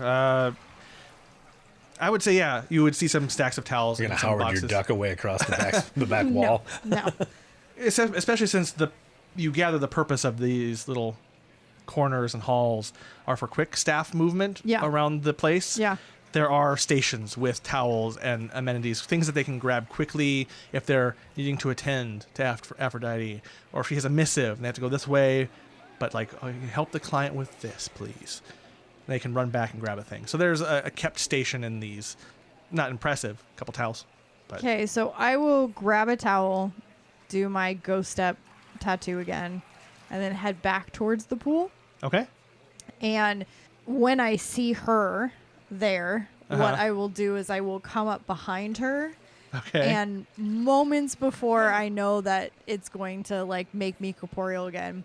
I would say, you would see some stacks of towels. You're going to Howard your duck away across the back wall. No. Especially since you gather the purpose of these little corners and halls are for quick staff movement around the place. Yeah. There are stations with towels and amenities, things that they can grab quickly if they're needing to attend to Aphrodite, or if she has a missive and they have to go this way, but like, help the client with this, please. They can run back and grab a thing. So there's a kept station in these. Not impressive. A couple towels. Okay, so I will grab a towel, do my ghost step tattoo again, and then head back towards the pool. Okay. And when I see her there, what I will do is I will come up behind her. Okay. And moments before I know that it's going to like make me corporeal again,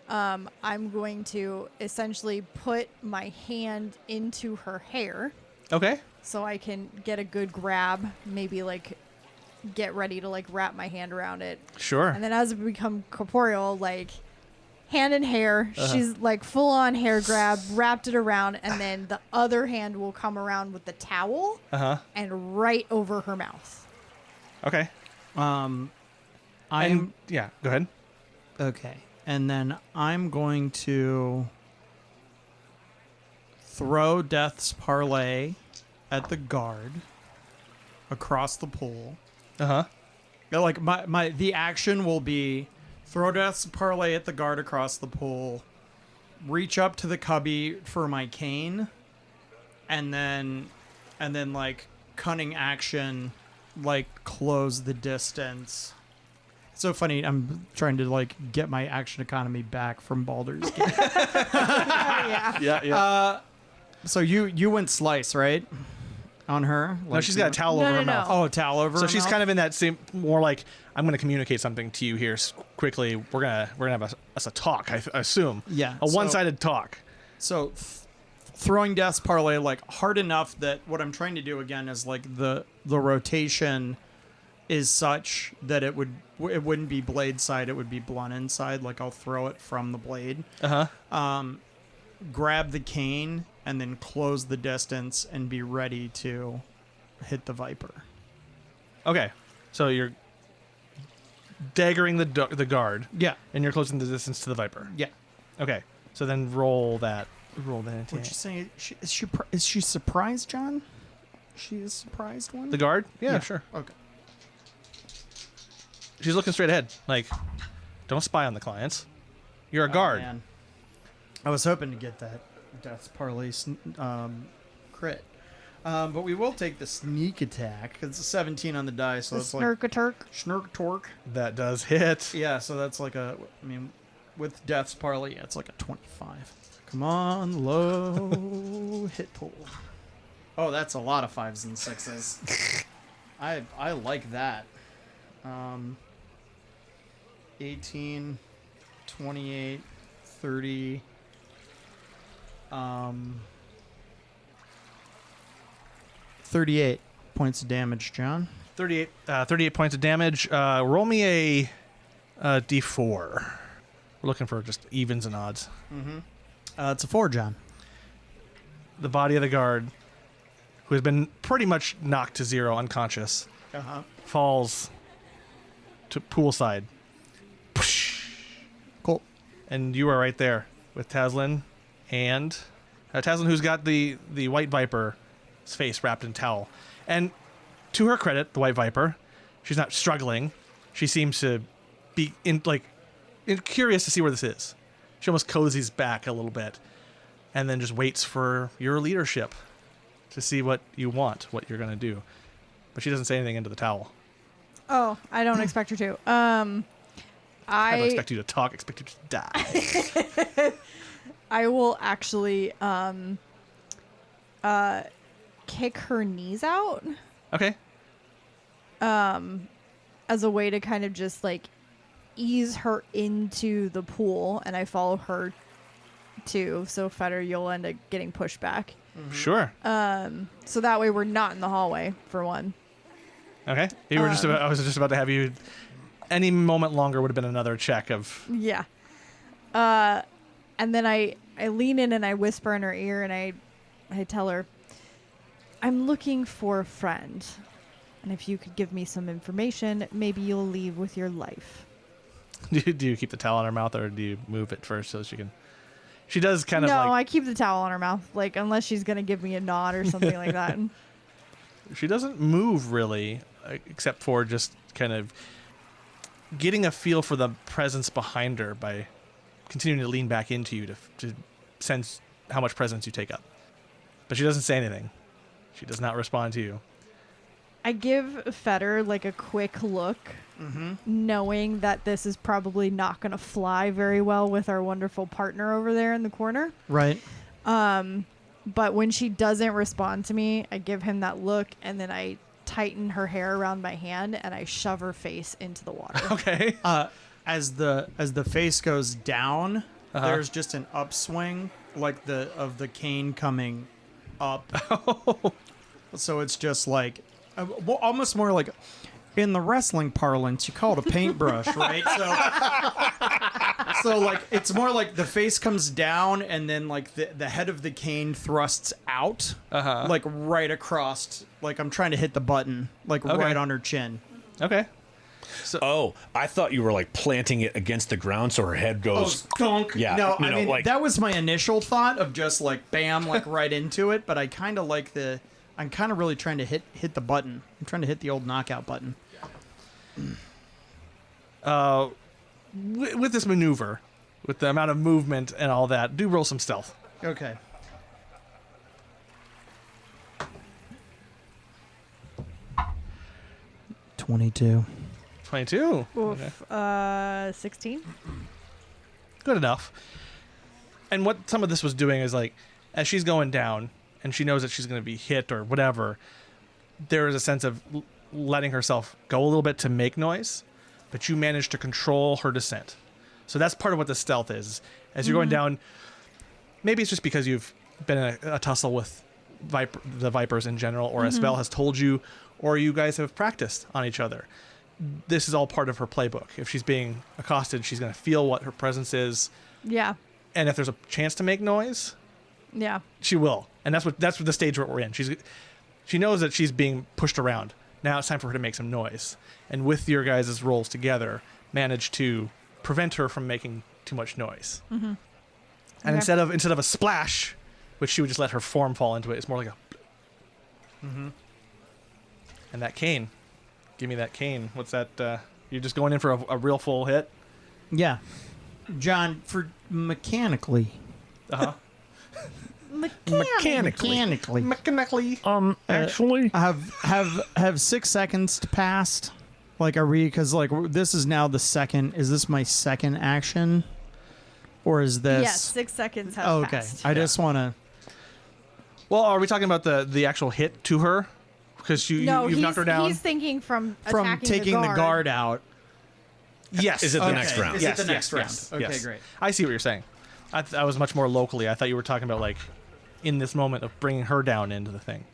I'm going to essentially put my hand into her hair. Okay. So I can get a good grab, maybe like get ready to like wrap my hand around it. Sure. And then as we become corporeal, like hand in hair, she's like full on hair grab, wrapped it around, and then the other hand will come around with the towel and right over her mouth. Okay. I'm yeah, go ahead. okay, and then I'm going to throw Death's Parlay at the guard across the pool. Like the action will be throw Death's Parlay at the guard across the pool, reach up to the cubby for my cane, and then like cunning action, like close the distance. It's so funny. I'm trying to like get my action economy back from Baldur's Gate. Yeah. So you went slice, right? On her? No, she's got a towel over her mouth. Oh, towel over So her she's mouth? kind of in that same, more like, I'm going to communicate something to you here quickly. We're gonna have a talk, I assume. Yeah, A so- one-sided talk. So throwing Death's Parlay like hard enough that what I'm trying to do again is like the rotation is such that it wouldn't be blade side, it would be blunt inside. Like I'll throw it from the blade. Grab the cane and then close the distance and be ready to hit the Viper. Okay. So you're daggering the guard. Yeah. And you're closing the distance to the Viper. Yeah. Okay. So then roll that. Roll that. Would you say is she surprised, John? She is surprised one? The guard? Yeah, sure. Okay. She's looking straight ahead. Like, don't spy on the clients. You're a guard. Man. I was hoping to get that Death's Parlay crit. But we will take the sneak attack. It's a 17 on the die, so it's like Snurk-a-turk. Snurk Torque. That does hit. Yeah, so that's like with Death's Parlay, it's like a 25. Come on, low hit pool. Oh, that's a lot of 5s and 6s. I like that. 18, 28, 30. 38 points of damage, John. 38 points of damage. Roll me a d4. We're looking for just evens and odds. It's a 4, John. The body of the guard, who has been pretty much knocked to 0, unconscious, falls to poolside. Cool. And you are right there with Taslinn, and Taslinn, who's got the White Viper's face wrapped in towel. And to her credit, the White Viper, she's not struggling. She seems to be curious to see where this is. She almost cozies back a little bit, and then just waits for your leadership to see what you want, what you're going to do. But she doesn't say anything into the towel. Oh, I don't expect her to. I don't expect you to talk. I expect you to die. I will actually kick her knees out Okay. as a way to kind of just like ease her into the pool, and I follow her too. So Fetter, you'll end up getting pushed back. Sure. So that way we're not in the hallway for one. Okay. I was just about to have you. Any moment longer would have been another check of. Yeah. And then I lean in and I whisper in her ear and I tell her, I'm looking for a friend. And if you could give me some information, maybe you'll leave with your life. Do you keep the towel in her mouth, or do you move it first so she can? She does kind of No, like. I keep the towel on her mouth, like unless she's gonna give me a nod or something like that. She doesn't move really, except for just kind of getting a feel for the presence behind her by continuing to lean back into you to sense how much presence you take up. But she doesn't say anything. She does not respond to you. I give Fetter like a quick look, knowing that this is probably not gonna fly very well with our wonderful partner over there in the corner. Right. But when she doesn't respond to me, I give him that look, and then I tighten her hair around my hand and I shove her face into the water. Okay. As the face goes down, there's just an upswing, like of the cane coming up. So it's just like almost more like in the wrestling parlance, you call it a paintbrush, right? So like it's more like the face comes down and then like the head of the cane thrusts out, like right across. Like I'm trying to hit the button, like right on her chin. Okay. Oh, I thought you were like planting it against the ground so her head goes. Skunk. Yeah. No, you I know, mean like, that was my initial thought of just like bam, like right into it. But I kind of like I'm kind of really trying to hit the button. I'm trying to hit the old knockout button. With this maneuver, with the amount of movement and all that, do roll some stealth. Okay. $22. 22. Oof. 16. Good enough. And what some of this was doing is like, as she's going down and she knows that she's going to be hit or whatever, there is a sense of letting herself go a little bit to make noise, but you manage to control her descent. So that's part of what the stealth is. As you're going down, maybe it's just because you've been in a tussle with the Vipers in general, or Esbel has told you, or you guys have practiced on each other. This is all part of her playbook. If she's being accosted, she's going to feel what her presence is. Yeah. And if there's a chance to make noise, Yeah. she will. And that's what the stage we're in. She knows that she's being pushed around. Now it's time for her to make some noise. And with your guys' roles together, manage to prevent her from making too much noise. And Okay. instead of a splash, which she would just let her form fall into it, it's more like a. And that cane, give me that cane. What's that? You're just going in for a real full hit. Yeah. John, for mechanically. Mechanically. Actually, Have 6 seconds passed? Like, are we? Because like this is now the second. Is this my second action, or is this? Yes, 6 seconds has Oh, okay. passed. I just want to. Well, are we talking about the actual hit to her? Because you've knocked her down. He's thinking from attacking taking the guard out. Yes. is it the Okay. next round? Is it the next round? Yes, Okay, yes. great. I see what you're saying. I was much more locally. I thought you were talking about like in this moment of bringing her down into the thing.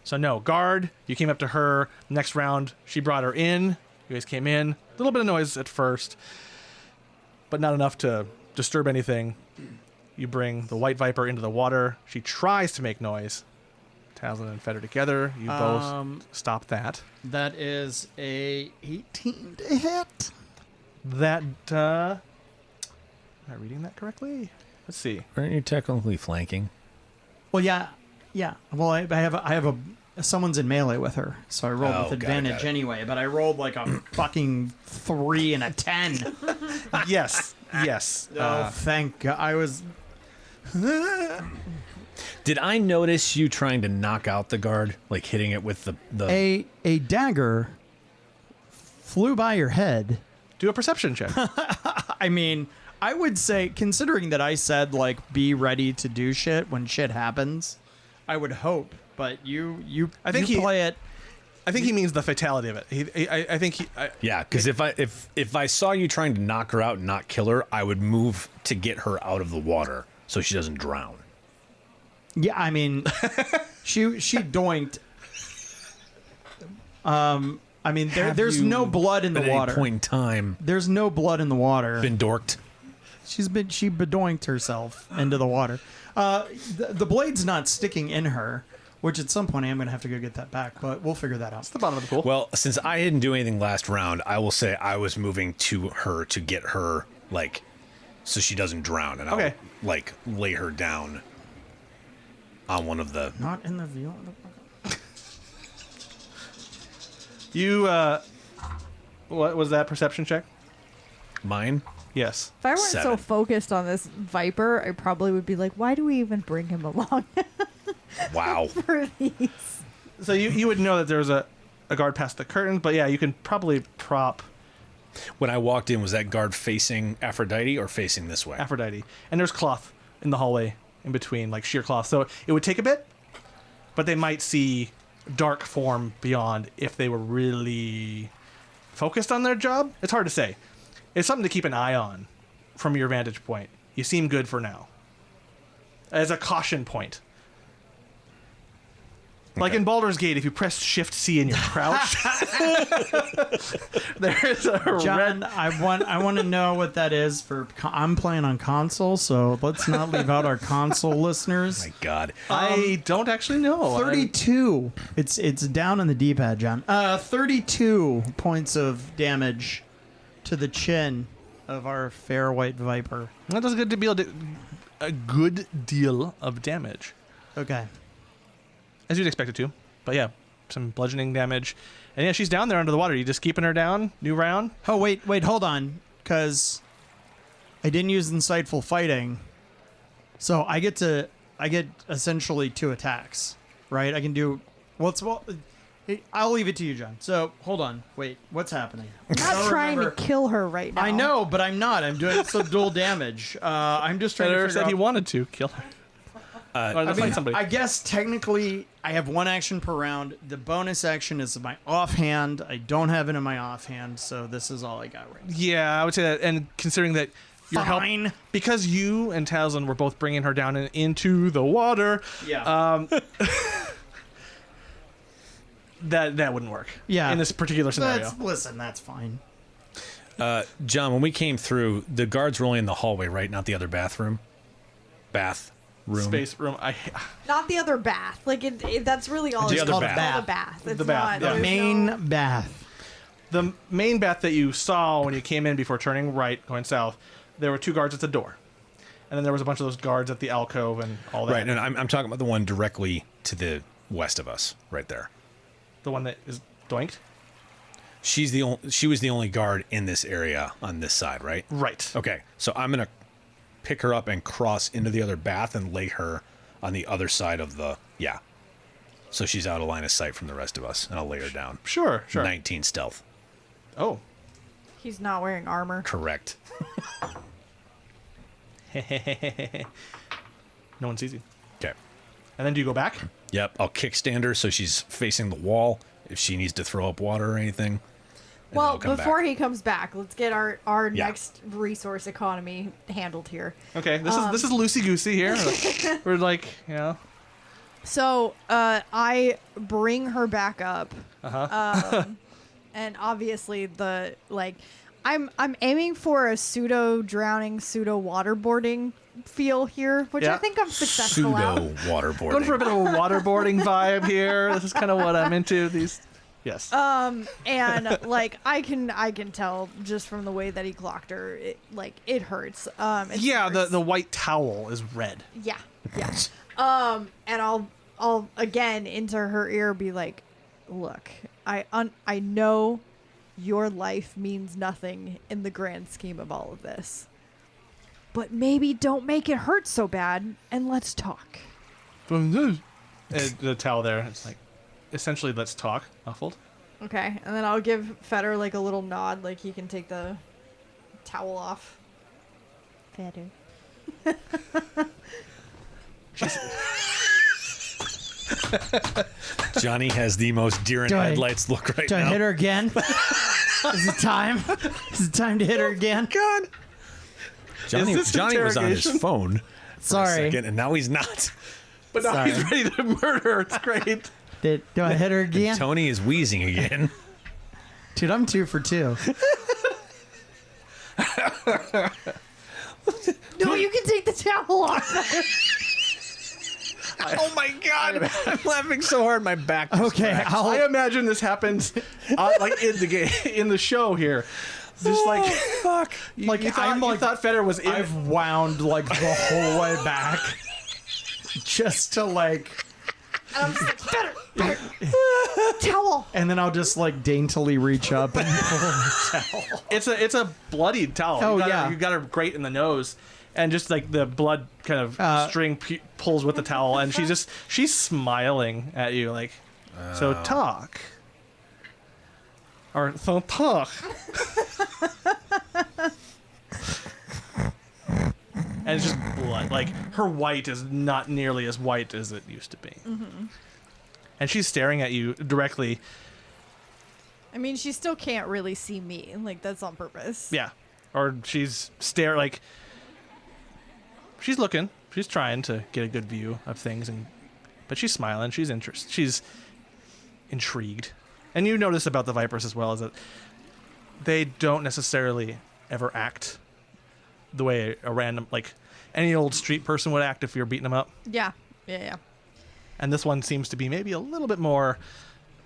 So no, guard. You came up to her. Next round, she brought her in. You guys came in. A little bit of noise at first, but not enough to disturb anything. You bring the white viper into the water. She tries to make noise. Taslinn and Feder together. You both stop that. That is a 18 to hit. That am I reading that correctly? Let's see. Aren't you technically flanking? Well, yeah. Well, I have someone's in melee with her, so I rolled Oh, with got it, advantage got it. anyway. But I rolled like a fucking 3 and a 10. Yes. Oh, thank God! I was. Did I notice you trying to knock out the guard, like hitting it with the? A dagger flew by your head. Do a perception check. I mean, I would say, considering that I said like be ready to do shit when shit happens, I would hope. But you play it. I think he means the fatality of it. I think Yeah, because if I saw you trying to knock her out and not kill her, I would move to get her out of the water so she doesn't drown. Yeah, I mean, she doinked. I mean, there's no blood in the At water. any point in time, There's no blood in the water. been dorked. She bedoinked herself into the water. The blade's not sticking in her, which at some point I am going to have to go get that back, but we'll figure that out. it's the bottom of the pool. Well, since I didn't do anything last round, I will say I was moving to her to get her, like, so she doesn't drown, and Okay. I'll, like, lay her down on one of the... Not in the view. You what was that perception check? Mine? Yes. If I weren't so 7. focused on this viper, I probably would be like, why do we even bring him along Wow. for these? So you would know that there was a guard past the curtain, but yeah, you can probably prop When I walked in, was that guard facing Aphrodite or facing this way? Aphrodite. And there's cloth in the hallway in between, like sheer cloth. So it would take a bit, but they might see dark form beyond if they were really focused on their job. It's hard to say. It's something to keep an eye on from your vantage point. You seem good for now. As a caution point. Like in Baldur's Gate, if you press Shift C and you're crouched, there's a John, red. I want to know what that is for. I'm playing on console, so let's not leave out our console listeners. My God. I don't actually know. 32. It's down in the D-pad, John. 32 points of damage to the chin of our fair white viper. That does a good deal of damage, Okay. as you'd expect it to. But yeah, some bludgeoning damage, and yeah, she's down there under the water. You just keeping her down? New round? Oh wait, hold on, because I didn't use insightful fighting, so I get essentially 2 attacks, right? I can do I'll leave it to you, John. So hold on, wait, what's happening? I'm not trying to kill her right now. I know, but I'm not. I'm doing some dual damage. I'm just trying to Federer figure said out. he wanted to kill her. Or to fight somebody. I guess technically I have 1 action per round. The bonus action is my offhand. I don't have it in my offhand, so this is all I got right now. Yeah, I would say that. And considering that your Fine. help, because you and Taslinn were both bringing her down into the water, Yeah. that wouldn't work. Yeah. In this particular scenario. That's fine. John, when we came through, the guards were only in the hallway, right? Not the other bathroom. Space room. Not the other bath. Like that's really all The it's other called. bath. The bath. It's The bath, not yeah. there's Main no- bath. The main bath that you saw when you came in before turning right, going south, there were 2 guards at the door. And then there was a bunch of those guards at the alcove and all that. Right, and I'm talking about the one directly to the west of us, right there. The one that is doinked? She was the only guard in this area on this side, right? Right. Okay, so I'm gonna pick her up and cross into the other bath and lay her on the other side of the so she's out of line of sight from the rest of us, and I'll lay her down. Sure. 19 stealth. Oh. He's not wearing armor. Correct. No one sees you. Okay. And then do you go back? Yep, I'll kickstand her so she's facing the wall if she needs to throw up water or anything. and Well, I'll come before back. he comes back, let's get our Yeah. next resource economy handled here. Okay, this is loosey goosey here. We're like, So, I bring her back up. And obviously I'm aiming for a pseudo drowning, pseudo waterboarding feel here, which I Yeah. think I'm successful Pseudo at. waterboarding. going for a bit of a waterboarding vibe here. This is kind of what I'm into. Yes. And I can tell just from the way that he clocked her, it hurts. It Yeah, hurts. the white towel is red. Yeah. And I'll again into her ear be like, look, I know your life means nothing in the grand scheme of all of this, but maybe don't make it hurt so bad, and let's talk. The towel there, it's like, essentially, let's talk. Muffled. Okay, and then I'll give Feder like a little nod, like he can take the towel off. Feder. Johnny has the most deer in Do I- headlights look right Do I now. hit her again? Is it time? Is it time to hit her again? God. Johnny, Is this Johnny was on his interrogation? phone for a Sorry. second, and now he's not. But now Sorry. he's ready to murder. It's great. Do I hit her again? Tony is wheezing again. Dude, I'm 2 for 2. No, you can take the towel off. Oh my god! I'm laughing so hard my back. just Okay, cracks. I imagine this happens like in the show here. Just like fuck. you, Like, you thought, I'm you like- thought Feder was in. I've wound like the whole way back just to like, And I'm just like, Feder, towel. and then I'll just like daintily reach up and pull the towel. It's a bloodied towel. Oh, you got yeah. her, you got her great in the nose, and just like the blood kind of string pulls with the towel, and she's smiling at you like, so talk, or so talk. And it's just blood. Like her white is not nearly as white as it used to be, and she's staring at you directly. I mean, she still can't really see me. Like, that's on purpose. Yeah. Or she's she's looking. She's trying to get a good view of things and but she's smiling. She's interested. She's intrigued. And you notice about the Vipers as well is that they don't necessarily ever act the way a random, like any old street person would act if you're beating them up. Yeah. Yeah. And this one seems to be maybe a little bit more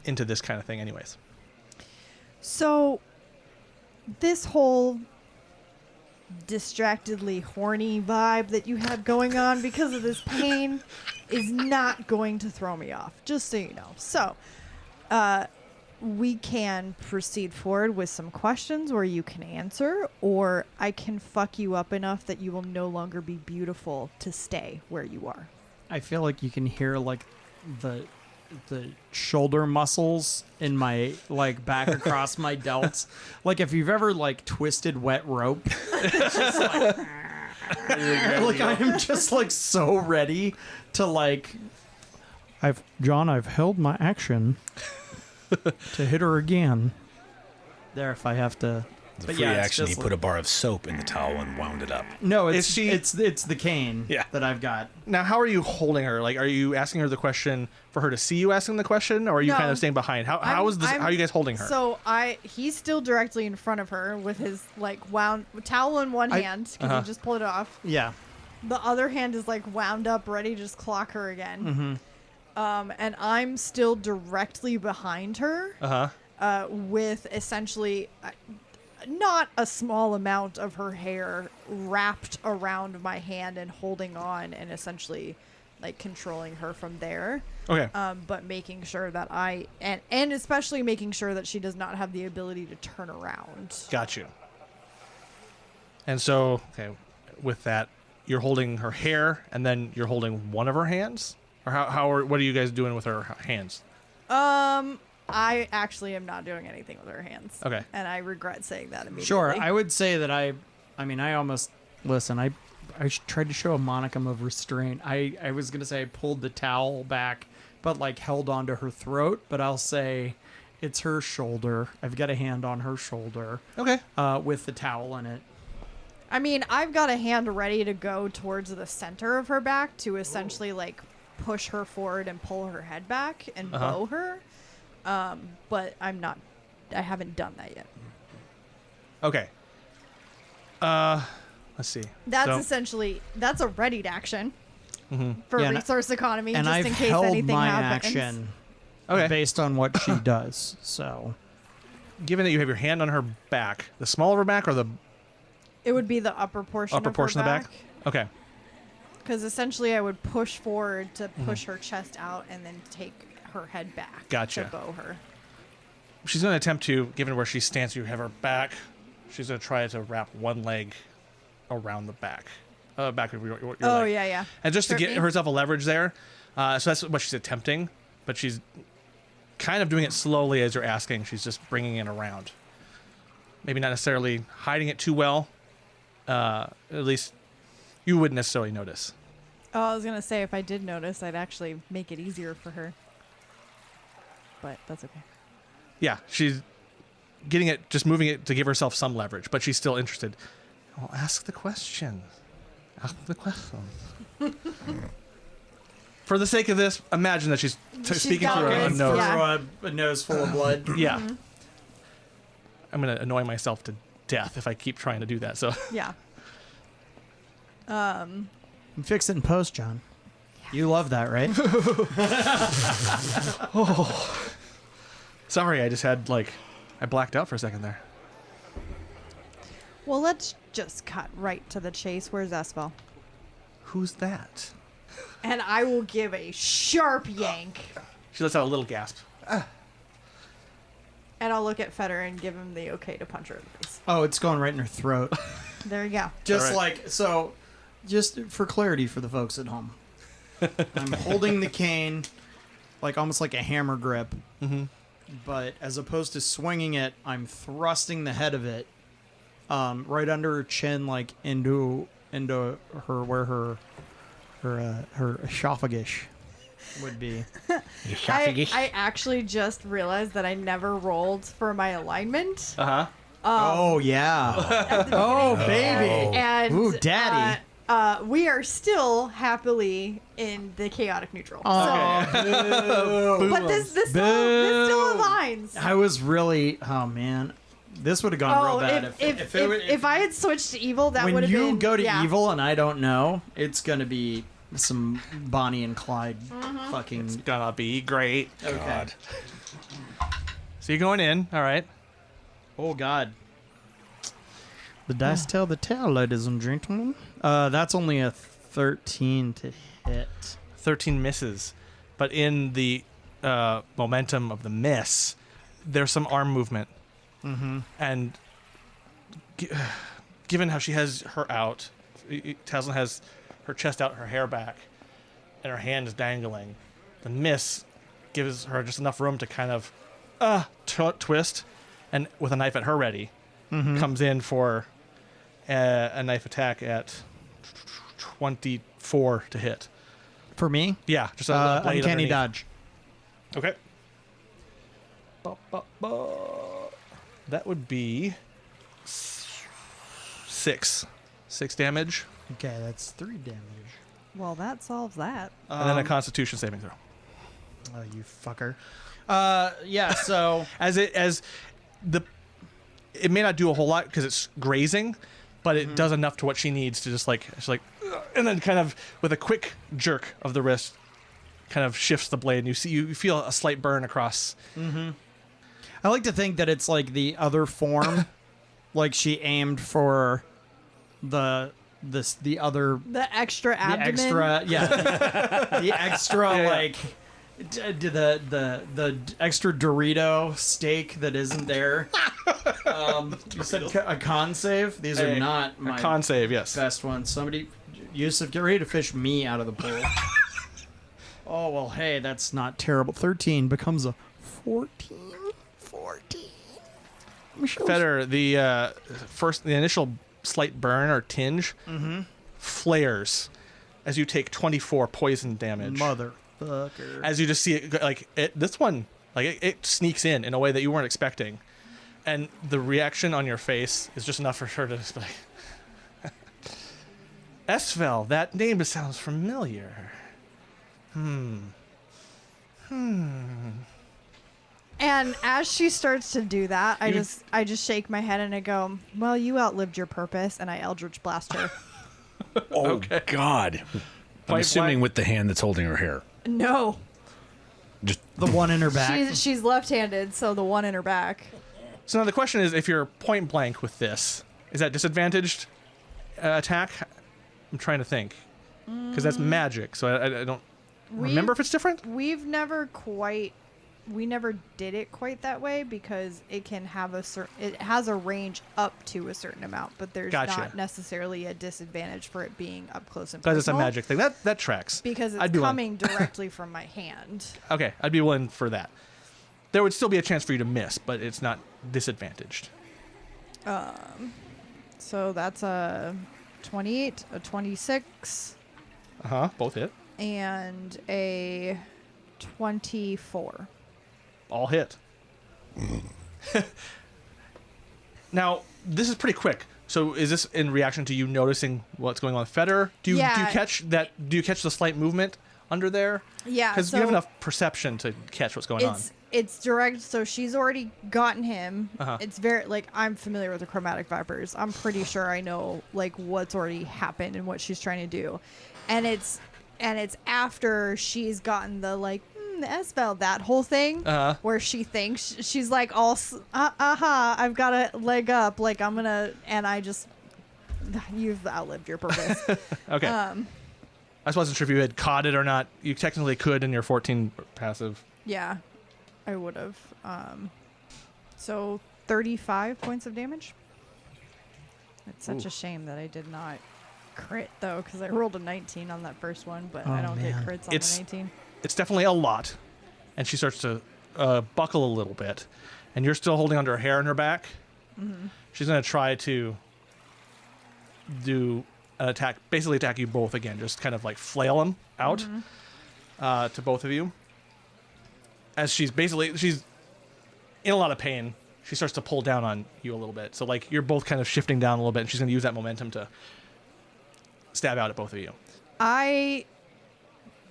into this kind of thing anyways. So this whole distractedly horny vibe that you have going on because of this pain is not going to throw me off, just so you know. So we can proceed forward with some questions where you can answer, or I can fuck you up enough that you will no longer be beautiful to stay where you are. I feel like you can hear like the shoulder muscles in my like back across my delts. Like if you've ever like twisted wet rope, it's just like I am just like so ready to like I've held my action to hit her again. There, if I have to. The But free yeah, it's action, he just put a bar of soap in the towel and wound it up. No, Is it's she- it's the cane Yeah. that I've got. Now, how are you holding her? Like, are you asking her the question for her to see you asking the question, or are you No. kind of staying behind? How are you guys holding her? So he's still directly in front of her with his like wound towel in one hand because he just pulled it off. Yeah. The other hand is like wound up, ready to just clock her again. And I'm still directly behind her with essentially not a small amount of her hair wrapped around my hand and holding on and essentially like controlling her from there. Okay. But making sure that and especially making sure that she does not have the ability to turn around. Got you. And so, okay, with that, you're holding her hair, and then you're holding one of her hands, or what are you guys doing with her hands? I actually am not doing anything with her hands. Okay. And I regret saying that immediately. Sure, I would say that I almost listen. I tried to show a monicum of restraint. I was gonna say I pulled the towel back, but like held onto her throat. But I'll say it's her shoulder. I've got a hand on her shoulder. Okay. With the towel in it. I mean, I've got a hand ready to go towards the center of her back to essentially like push her forward and pull her head back and bow her. But I haven't done that yet. Okay. Let's see. That's that's a readied action for Yeah, resource economy, And just I've in case held anything my happens. action Okay. based on what she does. So Given that you have your hand on her back, the small of her back or the It would be the upper portion upper of portion her of the back? Okay. Because essentially I would push forward to push her chest out and then take her head back Gotcha. to bow her. She's going to attempt to, given where she stands, you have her back. She's going to try to wrap one leg around the back of your Oh, leg. yeah. And just to Hurt get me? herself a leverage there. So that's what she's attempting, but she's kind of doing it slowly as you're asking. She's just bringing it around. Maybe not necessarily hiding it too well. At least you wouldn't necessarily notice. Oh, I was going to say, if I did notice, I'd actually make it easier for her. But that's okay. Yeah, she's getting it, just moving it to give herself some leverage, but she's still interested. Well, ask the question. Ask the question. For the sake of this, imagine that she's speaking got through a words, nose. yeah. a nose full of blood. Yeah. I'm going to annoy myself to death if I keep trying to do that. So Yeah. Fix it in post, John. You love that, right? sorry, I just had I blacked out for a second there. Well, let's just cut right to the chase. Where's Espel? Who's that? And I will give a sharp yank. She lets out a little gasp. And I'll look at Feder and give him the okay to punch her in the face. Oh, it's going right in her throat. There you go. Just All right. just for clarity for the folks at home. I'm holding the cane almost like a hammer grip. Mm-hmm. But as opposed to swinging it, I'm thrusting the head of it right under her chin, into her where her esophagus would be. I actually just realized that I never rolled for my alignment. Uh-huh. Oh yeah. At the Oh beginning. baby. And Ooh, daddy. We are still happily in the chaotic neutral. Oh, But this still aligns. I was really. Oh man, this would have gone real bad if I had switched to evil, that would when have been. you go to yeah. evil and I don't know, it's gonna be some Bonnie and Clyde fucking. Gonna be great. Okay. God. So you're going in. All right. Oh God. The dice tell the tale, ladies and gentlemen. That's only a 13 to hit. 13 misses, but in the momentum of the miss, there's some arm movement, and given how she has her out, Taslinn has her chest out, her hair back, and her hand is dangling. The miss gives her just enough room to kind of twist, and with a knife at her ready, comes in for a knife attack at 24 to hit. For me? Yeah, just a blade uncanny underneath. dodge. Okay. That would be 6 damage, Okay, that's 3 damage. Well, that solves that. and then a Constitution saving throw. Oh, you fucker. Yeah. So It may not do a whole lot because it's grazing, but it does enough to what she needs to just she's like, "Ugh," and then kind of with a quick jerk of the wrist, kind of shifts the blade, and you feel a slight burn across. I like to think that it's like the other form, like she aimed for the other The extra the abdomen. extra the extra like the extra Dorito steak that isn't there. You said a con save. These are not A my con save, yes. best ones. Somebody, Yusuf, get ready to fish me out of the pool. Oh well, hey, that's not terrible. 13 becomes a 14. 14. Feder, the initial slight burn or tinge flares as you take 24 poison damage. Motherfucker. As you just see it, this one, it sneaks in a way that you weren't expecting, and the reaction on your face is just enough for her to just be like, Esvel, that name sounds familiar. And as she starts to do that, I just shake my head and I go, "Well, you outlived your purpose," and I Eldritch Blast her. Oh, God. I'm assuming with the hand that's holding her hair. No, Just The one in her back. she's left-handed, so the one in her back. So now the question is, if you're point blank with this, is that disadvantaged attack? I'm trying to think, because that's magic, so I don't remember if it's different. We never did it quite that way because it can have it has a range up to a certain amount, but there's Gotcha. not necessarily a disadvantage for it being up close and Because it's a personal. magic thing. That tracks. Because I'd it's be willing. coming directly from my hand. Okay, I'd be willing for that. There would still be a chance for you to miss, but it's not disadvantaged. So that's a 28, a 26, Both hit. and a 24. All hit. Now, this is pretty quick. So is this in reaction to you noticing what's going on with Feder? Do you catch that? Do you catch the slight movement under there? Yeah, Because you have enough perception to catch what's going on. It's direct, so she's already gotten him. Uh-huh. It's very I'm familiar with the chromatic vipers. I'm pretty sure I know what's already happened and what she's trying to do, and it's after she's gotten the Esvel, that whole thing where she thinks she's like all I've got a leg up, I'm gonna, and I just you've outlived your purpose. Okay. I just wasn't sure if you had caught it or not. You technically could in your 14 passive. Yeah, I would have. So 35 points of damage. It's such a shame that I did not crit though, because I rolled a 19 on that first one, but I don't get crits on the 19. It's definitely a lot, and she starts to buckle a little bit, and you're still holding onto her hair in her back. Mm-hmm. She's going to try to do an attack, basically attack you both again, just kind of flail them out to both of you. As she's in a lot of pain, she starts to pull down on you a little bit. So you're both kind of shifting down a little bit, and she's going to use that momentum to stab out at both of you. I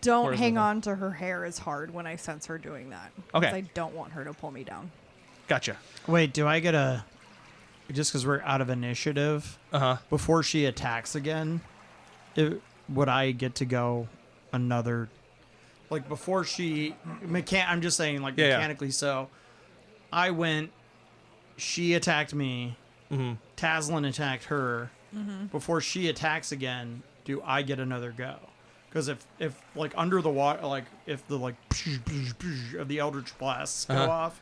don't Where's hang the- on to her hair as hard when I sense her doing that. Okay. 'Cause I don't want her to pull me down. Gotcha. Wait, do I get a... Just because we're out of initiative, before she attacks again, would I get to go another... Like, before she... I'm just saying, like, Yeah, mechanically so. I went... She attacked me. Taslinn attacked her. Before she attacks again, do I get another go? Because if like under the water, like if the like of the Eldritch blasts go off,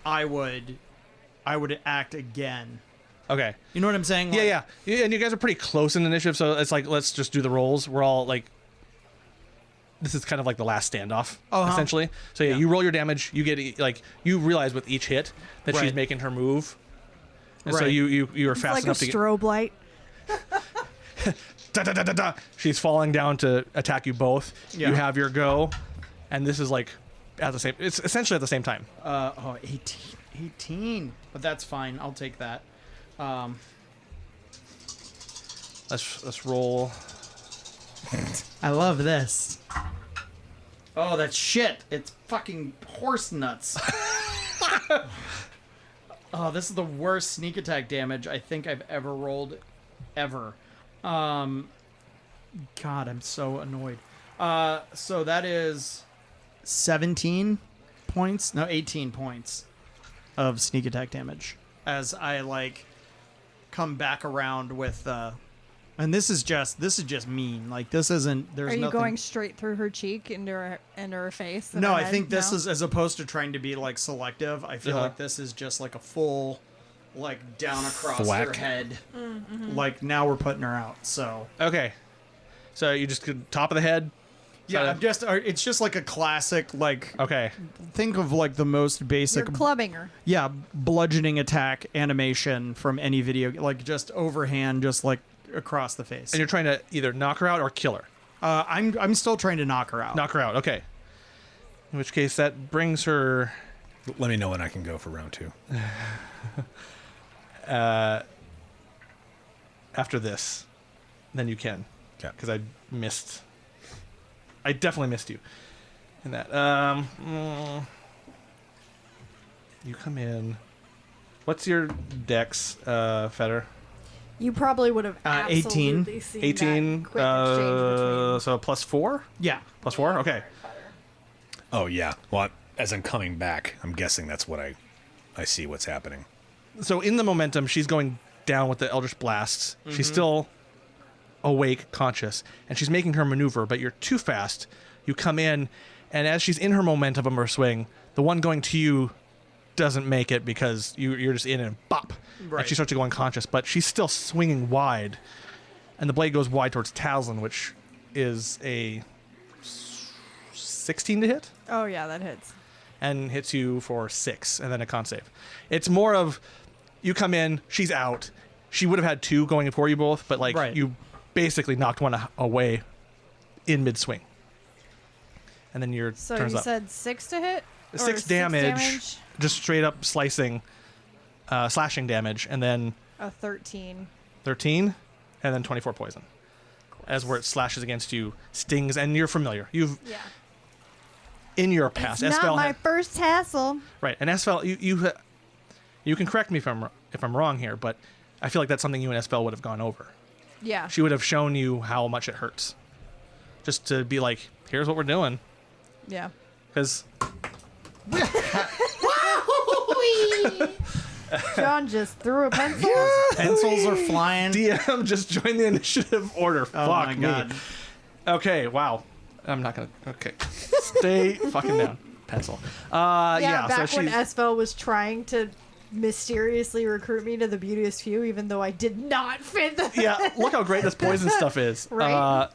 I would act again. Okay. You know what I'm saying? Yeah. And you guys are pretty close in initiative, so it's like, let's just do the rolls. We're all like, this is kind of like the last standoff, essentially. So yeah, you roll your damage. You get like, you realize with each hit that she's making her move, and so you are It's fast like a enough to get. strobe light. Da, da, da, da, da. She's falling down to attack you both. Yeah. You have your go, and this is like at the same. It's essentially at the same time. 18. But that's fine. I'll take that. Let's roll. I love this. Oh, that's shit. It's fucking horse nuts. Oh, this is the worst sneak attack damage I think I've ever rolled, ever. God, I'm so annoyed. So that is 17 points? No, 18 points of sneak attack damage as I like come back around with and this is just mean. Like this isn't there's Are you nothing going straight through her cheek into her face? and No, her I head? think this No? is as opposed to trying to be like selective. I feel like this is just like a full, like down across her Thwack. head. Like now we're putting her out. So Okay. So you just top of the head. yeah, Kinda- I'm just it's just like a classic like Okay. think of like the most basic You're clubbing her. bludgeoning attack animation from any video, like just overhand, just like across the face. And you're trying to either knock her out or kill her. I'm still trying to knock her out. Knock her out. Okay. In which case that brings her. Let me know when I can go for round 2. After this, then you can. Okay. Because I definitely missed you in that. You come in. What's your dex, Feder? You probably would have 18. absolutely seen 18. that quick exchange between. So +4? Yeah. +4? Okay. Oh yeah. Well, as I'm coming back, I'm guessing that's what I see what's happening. So in the momentum, she's going down with the Eldritch Blasts. She's still awake, conscious, and she's making her maneuver, but you're too fast. You come in, and as she's in her momentum of her swing, the one going to you doesn't make it because you're just in and bop. Right. And she starts to go unconscious, but she's still swinging wide, and the blade goes wide towards Taslinn, which is a 16 to hit. Oh yeah, that hits. And hits you for 6, and then a con save. It's more of you come in, she's out. She would have had 2 going for you both, but like Right. you basically knocked one away in mid swing. And then your So turns you up. said 6 to hit. Or 6 damage, just straight up slashing damage, and then A 13. 13, and then 24 poison. As where it slashes against you, stings, and you're familiar. You've Yeah. in your past. It's not Esfel my had- first hassle. Right, and Esfel, you can correct me if I'm wrong here, but I feel like that's something you and Esfel would have gone over. Yeah. She would have shown you how much it hurts, just to be like, here's what we're doing, Yeah. because John just threw a pencil. Pencils are flying. DM just joined the initiative order. Oh Fuck my me. god. Okay, wow. I'm not gonna. Okay, stay fucking down. Pencil. Yeah. back So when she's Esfel was trying to mysteriously recruit me to the Beauteous Few, even though I did not fit the. yeah. Look how great this poison stuff is. Right?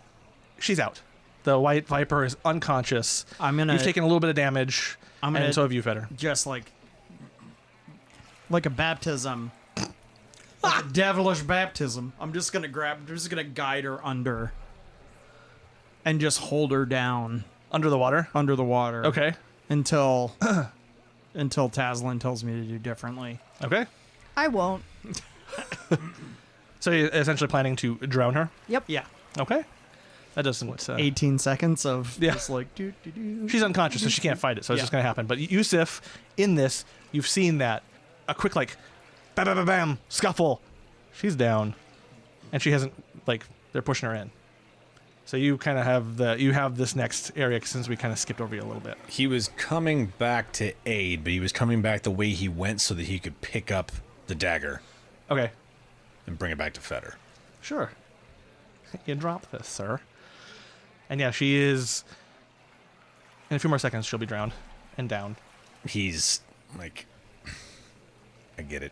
She's out. The White Viper is unconscious. I'm You've taken a little bit of damage, gonna- and so have you, Feder. Just like a baptism. Like a devilish baptism. I'm just gonna guide her under and just hold her down Under the water. under the water. Okay. Until Taslinn tells me to do differently. Okay. I won't. So you're essentially planning to drown her. Yep. Yeah. Okay. That doesn't... 18 seconds of Yeah. just like... She's unconscious, so she can't fight it, so it's just going to happen. But Yusuf, in this, you've seen that. A quick, like, bam, bam, bam, bam, scuffle. She's down. And she hasn't, like, they're pushing her in. So you kind of have this next area since we kind of skipped over you a little bit. He was coming back to aid, but he was coming back the way he went so that he could pick up the dagger Okay. and bring it back to Feder. Sure. You drop this, sir. And yeah, she is... In a few more seconds, she'll be drowned and down. He's like... I get it.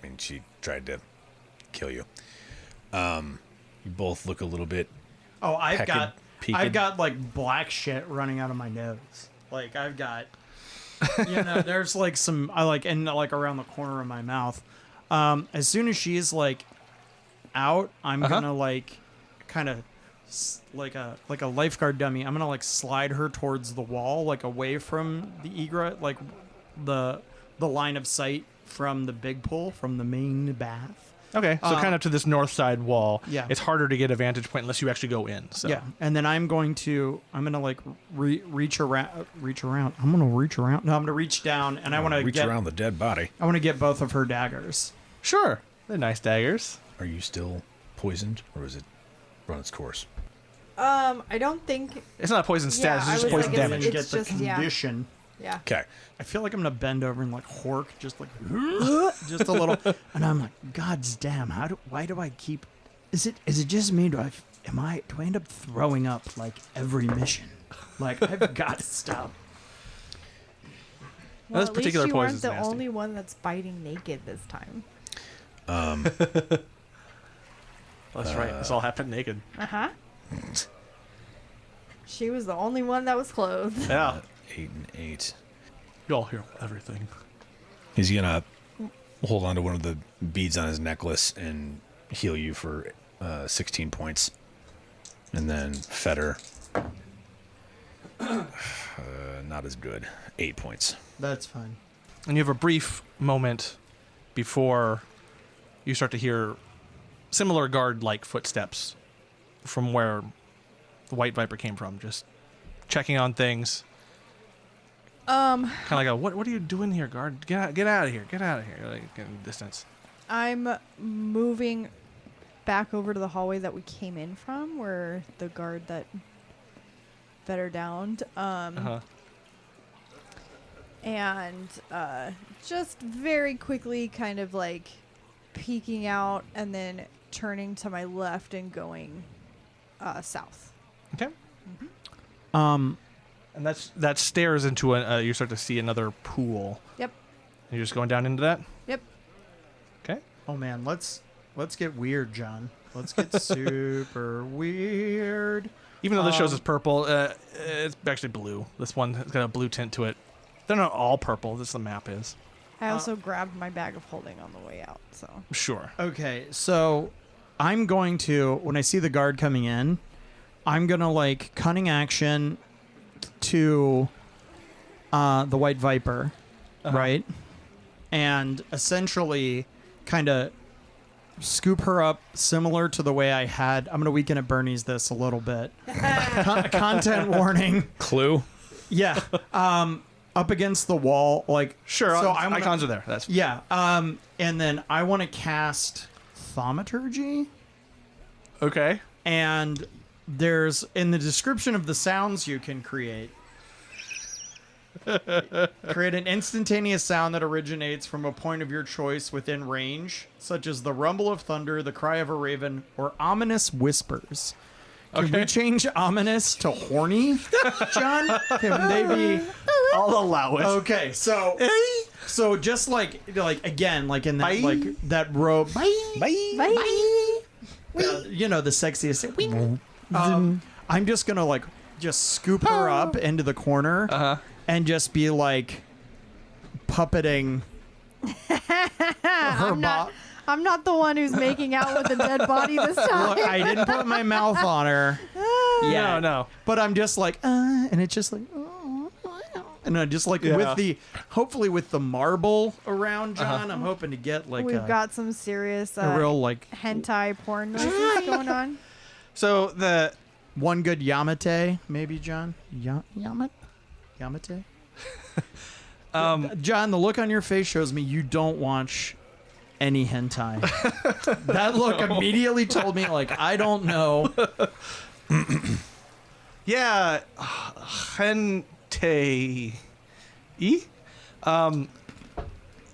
I mean, she tried to kill you. You both look a little bit... Oh, I've peaked. got like black shit running out of my nose. Like I've got, there's like some and like around the corner of my mouth. As soon as she's like out, I'm gonna like kind of like a lifeguard dummy. I'm gonna like slide her towards the wall, like away from the egret, like the line of sight from the big pool, from the main bath. Okay, so kind of to this north side wall. Yeah. It's harder to get a vantage point unless you actually go in. So. Yeah, and then I'm gonna like reach around. I'm gonna reach around. No, I'm gonna reach down, and I want to reach get around the dead body. I want to get both of her daggers. Sure. They're nice daggers. Are you still poisoned, or is it run its course? I don't think. It's not a poison status, I it's just was poison like, damage. And It's get the just- yeah. condition. Yeah. Okay. I feel like I'm gonna bend over and like hork, just like just a little, and I'm like, God's damn! Why do I keep? Is it just me? Do I end up throwing up like every mission? Like I've got to stop. Well, This at particular least you poison's aren't the nasty. only one that's biting naked this time. That's right. This all happened naked. She was the only one that was clothed. Yeah. 8 and 8. You'll hear everything. He's gonna hold on to one of the beads on his necklace and heal you for 16 points. And then Feder, not as good. 8 points. That's fine. And you have a brief moment before you start to hear similar guard-like footsteps from where the White Viper came from, just checking on things. Kind of like what are you doing here, guard? Get out of here. Get out of here. Like, get in distance. I'm moving back over to the hallway that we came in from, where the guard that better downed. And just very quickly kind of like peeking out and then turning to my left and going south. Okay. And that stares into you start to see another pool. Yep. And you're just going down into that? Yep. Okay. Oh man, let's get weird, John. Let's get super weird. Even though this shows is purple, it's actually blue. This one has got a blue tint to it. They're not all purple. This the map is. I also grabbed my bag of holding on the way out, so. Sure. Okay, so I'm going to, when I see the guard coming in, I'm going to like cunning action to the White Viper, right? And essentially kind of scoop her up similar to the way I had. I'm going to weaken at Bernie's this a little bit. Content warning. Clue? Yeah. Up against the wall, like Sure. So I'm gonna- icons are there. That's yeah. And then I want to cast Thaumaturgy. okay. And there's in the description of the sounds you can create an instantaneous sound that originates from a point of your choice within range, such as the rumble of thunder, the cry of a raven, or ominous whispers. Can we change ominous to horny, John? Can they be? I'll allow it. Okay, so just like again, like in that like that robe. Bye. You know, the sexiest. I'm just gonna like just scoop her up into the corner and just be like puppeting her body. I'm not the one who's making out with a dead body this time. Look, I didn't put my mouth on her. Yeah, No. but I'm just like, and it's just like, and I just like with the, hopefully with the marble around John, I'm hoping to get like We've got some serious a real like hentai porn noises going on. So the One good Yamate, maybe, John? Yamate? John, the look on your face shows me you don't watch any hentai. That look immediately told me, like, I don't know. yeah, hente.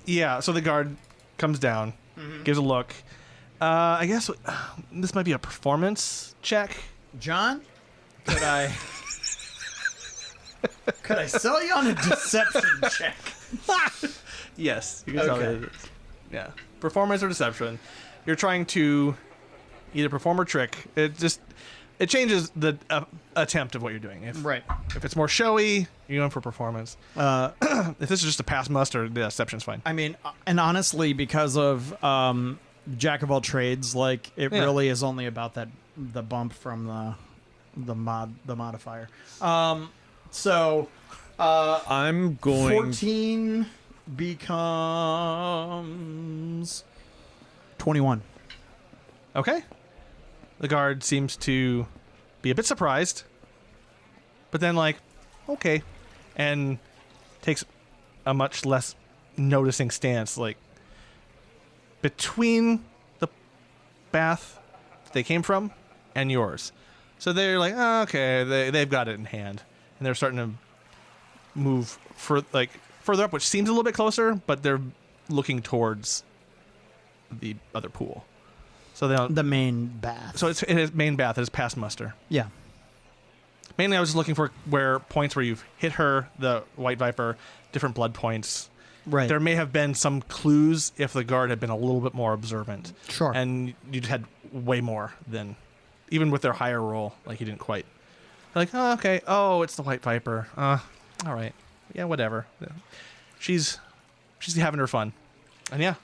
Yeah, so the guard comes down, gives a look. I guess this might be a performance check. John, could I sell you on a deception check? Yes, you can tell it is. Yeah, performance or deception. You're trying to either perform or trick. It changes the attempt of what you're doing. If it's more showy, you're going for performance. If this is just a pass muster, the deception's fine. I mean, and honestly, because of Jack of all trades, like it really is only about the bump from the modifier. So I'm going 14 becomes 21. Okay. The guard seems to be a bit surprised, but then like, okay, and takes a much less noticing stance, like between the bath they came from and yours. So they're like, oh, okay, they've got it in hand, and they're starting to move further up, which seems a little bit closer, but they're looking towards the other pool. So they don't, The main bath. so it is main bath. It is past muster. Yeah. Mainly, I was just looking for points where you've hit her, the White Viper, different blood points. Right. There may have been some clues if the guard had been a little bit more observant. Sure. And you had way more than, even with their higher roll, like you didn't quite. Like, oh, okay. Oh, it's the White Viper. All right. Yeah, whatever. She's having her fun. And yeah,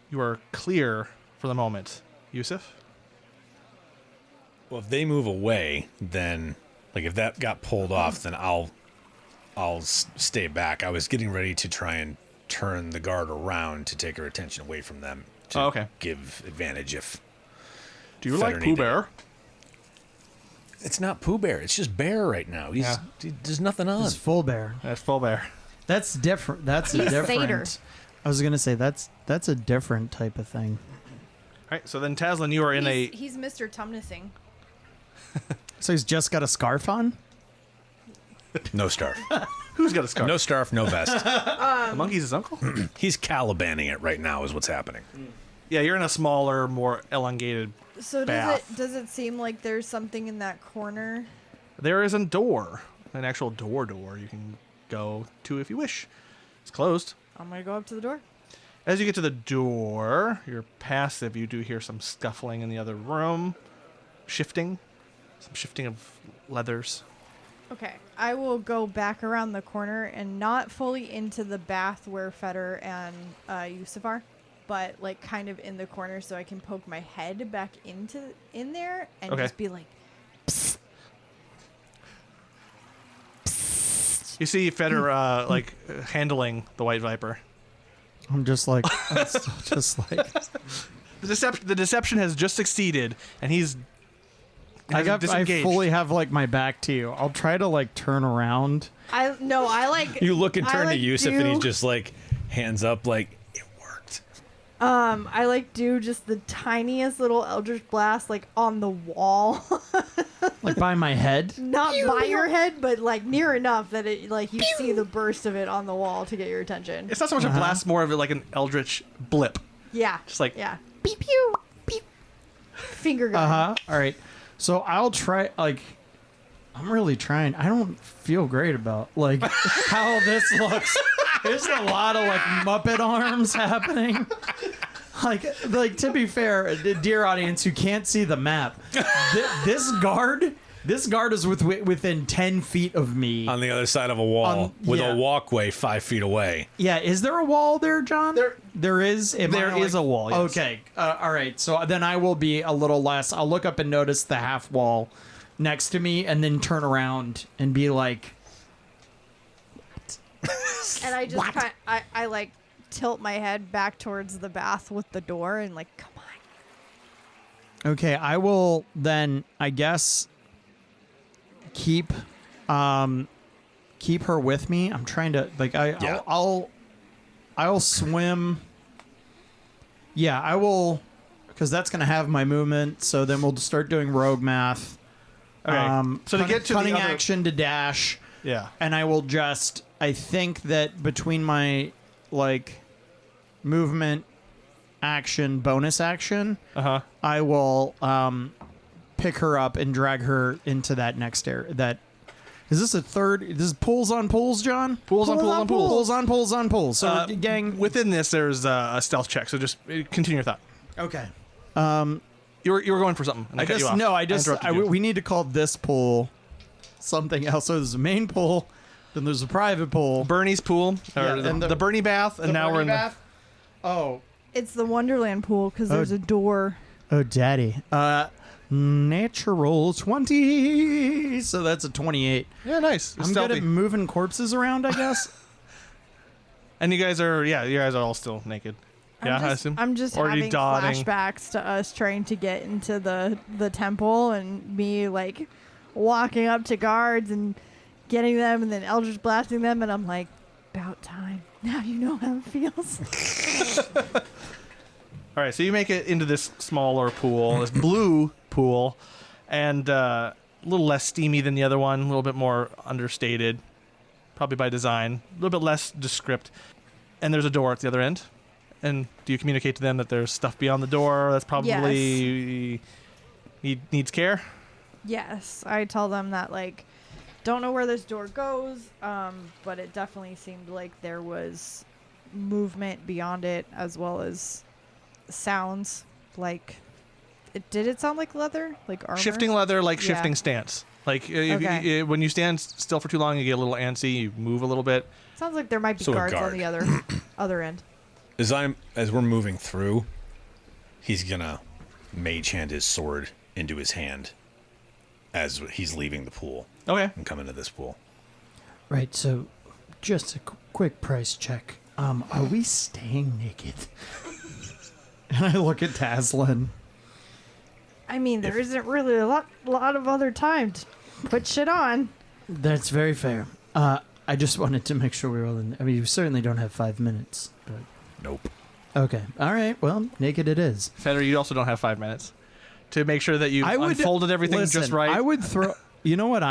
you are clear for the moment. Yusuf? Well, if they move away, then like if that got pulled off, then I'll stay back. I was getting ready to try and turn the guard around to take her attention away from them to give advantage if. Do you like Pooh Bear? It's not Pooh Bear. It's just Bear right now. There's nothing on. It's full bear. That's full bear. That's different. That's a different. Satyr. I was gonna say that's a different type of thing. All right. So then, Taslinn, you are in He's Mr. Tumnissing. So he's just got a scarf on. No scarf. Who's got a scarf? No scarf, no vest. The monkey's his uncle? He's Calibanning it right now is what's happening. Yeah, you're in a smaller, more elongated So bath. does it seem like there's something in that corner? There is a door, an actual door you can go to if you wish. It's closed. I'm gonna go up to the door. As you get to the door, you're passive. You do hear some scuffling in the other room, some shifting of leathers. Okay, I will go back around the corner and not fully into the bath where Feder and Yusuf are, but like kind of in the corner so I can poke my head back in there and just be like, psst. Psst. You see Feder handling the White Viper. I'm just like, The deception has just succeeded, and he's I disengaged. fully have like my back to you. I'll try to like turn around. I like. You look and turn to like Yusuf, and he's just like hands up, like it worked. I like do just the tiniest little Eldritch Blast like on the wall. Like by my head. Not by your head, but like near enough that it like you see the burst of it on the wall to get your attention. It's not so much a blast, more of it like an eldritch blip. Yeah. Just like beep pew beep. Finger gun. All right. So I'll try. Like, I'm really trying. I don't feel great about like how this looks. There's a lot of like Muppet arms happening. Like to be fair, dear audience who can't see the map, this guard is within 10 feet of me On the other side of a wall with a walkway 5 feet away. Yeah, is there a wall there, John? There is. There is a wall, yes. Okay. All right. So then I will be a little less. I'll look up and notice the half wall next to me, and then turn around and be like, And I just I like tilt my head back towards the bath with the door and like, come on. Okay, I will then, I guess, keep her with me. I'm trying to like I'll swim. Yeah, I will, because that's gonna have my movement. So then we'll start doing rogue math. Okay. So to get to cunning the other, action to dash. yeah. And I will just, I think that between my, like, movement, action, bonus action, I will pick her up and drag her into that next area. That, is this a third? This is pulls on pulls, John? Pulls on pulls on pulls. Pulls on pulls on pulls. So, gang. Within this, there's a stealth check. So just continue your thought. Okay. You were going for something. And I cut you off. No, interrupted you. we need to call this pool something else. So there's a main pool, then there's a private pool. Bernie's pool, or Yeah, and the Bernie bath, and now we're in bath. It's the Wonderland pool because there's a door. Oh, daddy. Natural 20. So that's a 28. Yeah, nice. I'm Stealthy. good at moving corpses around, I guess. And you guys are all still naked. Yeah, I assume. I'm just Or are you having dotting? flashbacks to us trying to get into the temple and me like walking up to guards and getting them and then Eldritch blasting them and I'm like, about time. Now you know how it feels. All right, so you make it into this smaller pool, this blue pool, and a little less steamy than the other one, a little bit more understated, probably by design, a little bit less descript. And there's a door at the other end. And do you communicate to them that there's stuff beyond the door that's probably needs care? Yes, I tell them that like don't know where this door goes, but it definitely seemed like there was movement beyond it as well as sounds. Like, did it sound like leather, like armor? Shifting leather, like Yeah. shifting stance. Like Okay. when you stand still for too long, you get a little antsy. You move a little bit. Sounds like there might be So a guards on guard. the other end. As we're moving through, he's gonna mage hand his sword into his hand as he's leaving the pool Okay. and come into this pool. Right, so just a quick price check. Are we staying naked? And I look at Taslinn. I mean, there isn't really a lot of other time to put shit on. That's very fair. I just wanted to make sure we were all in. I mean, you certainly don't have 5 minutes. But Nope. okay. All right. Well, naked it is. Feder, you also don't have 5 minutes to make sure that you unfolded everything listen, just right. I would throw. You know what?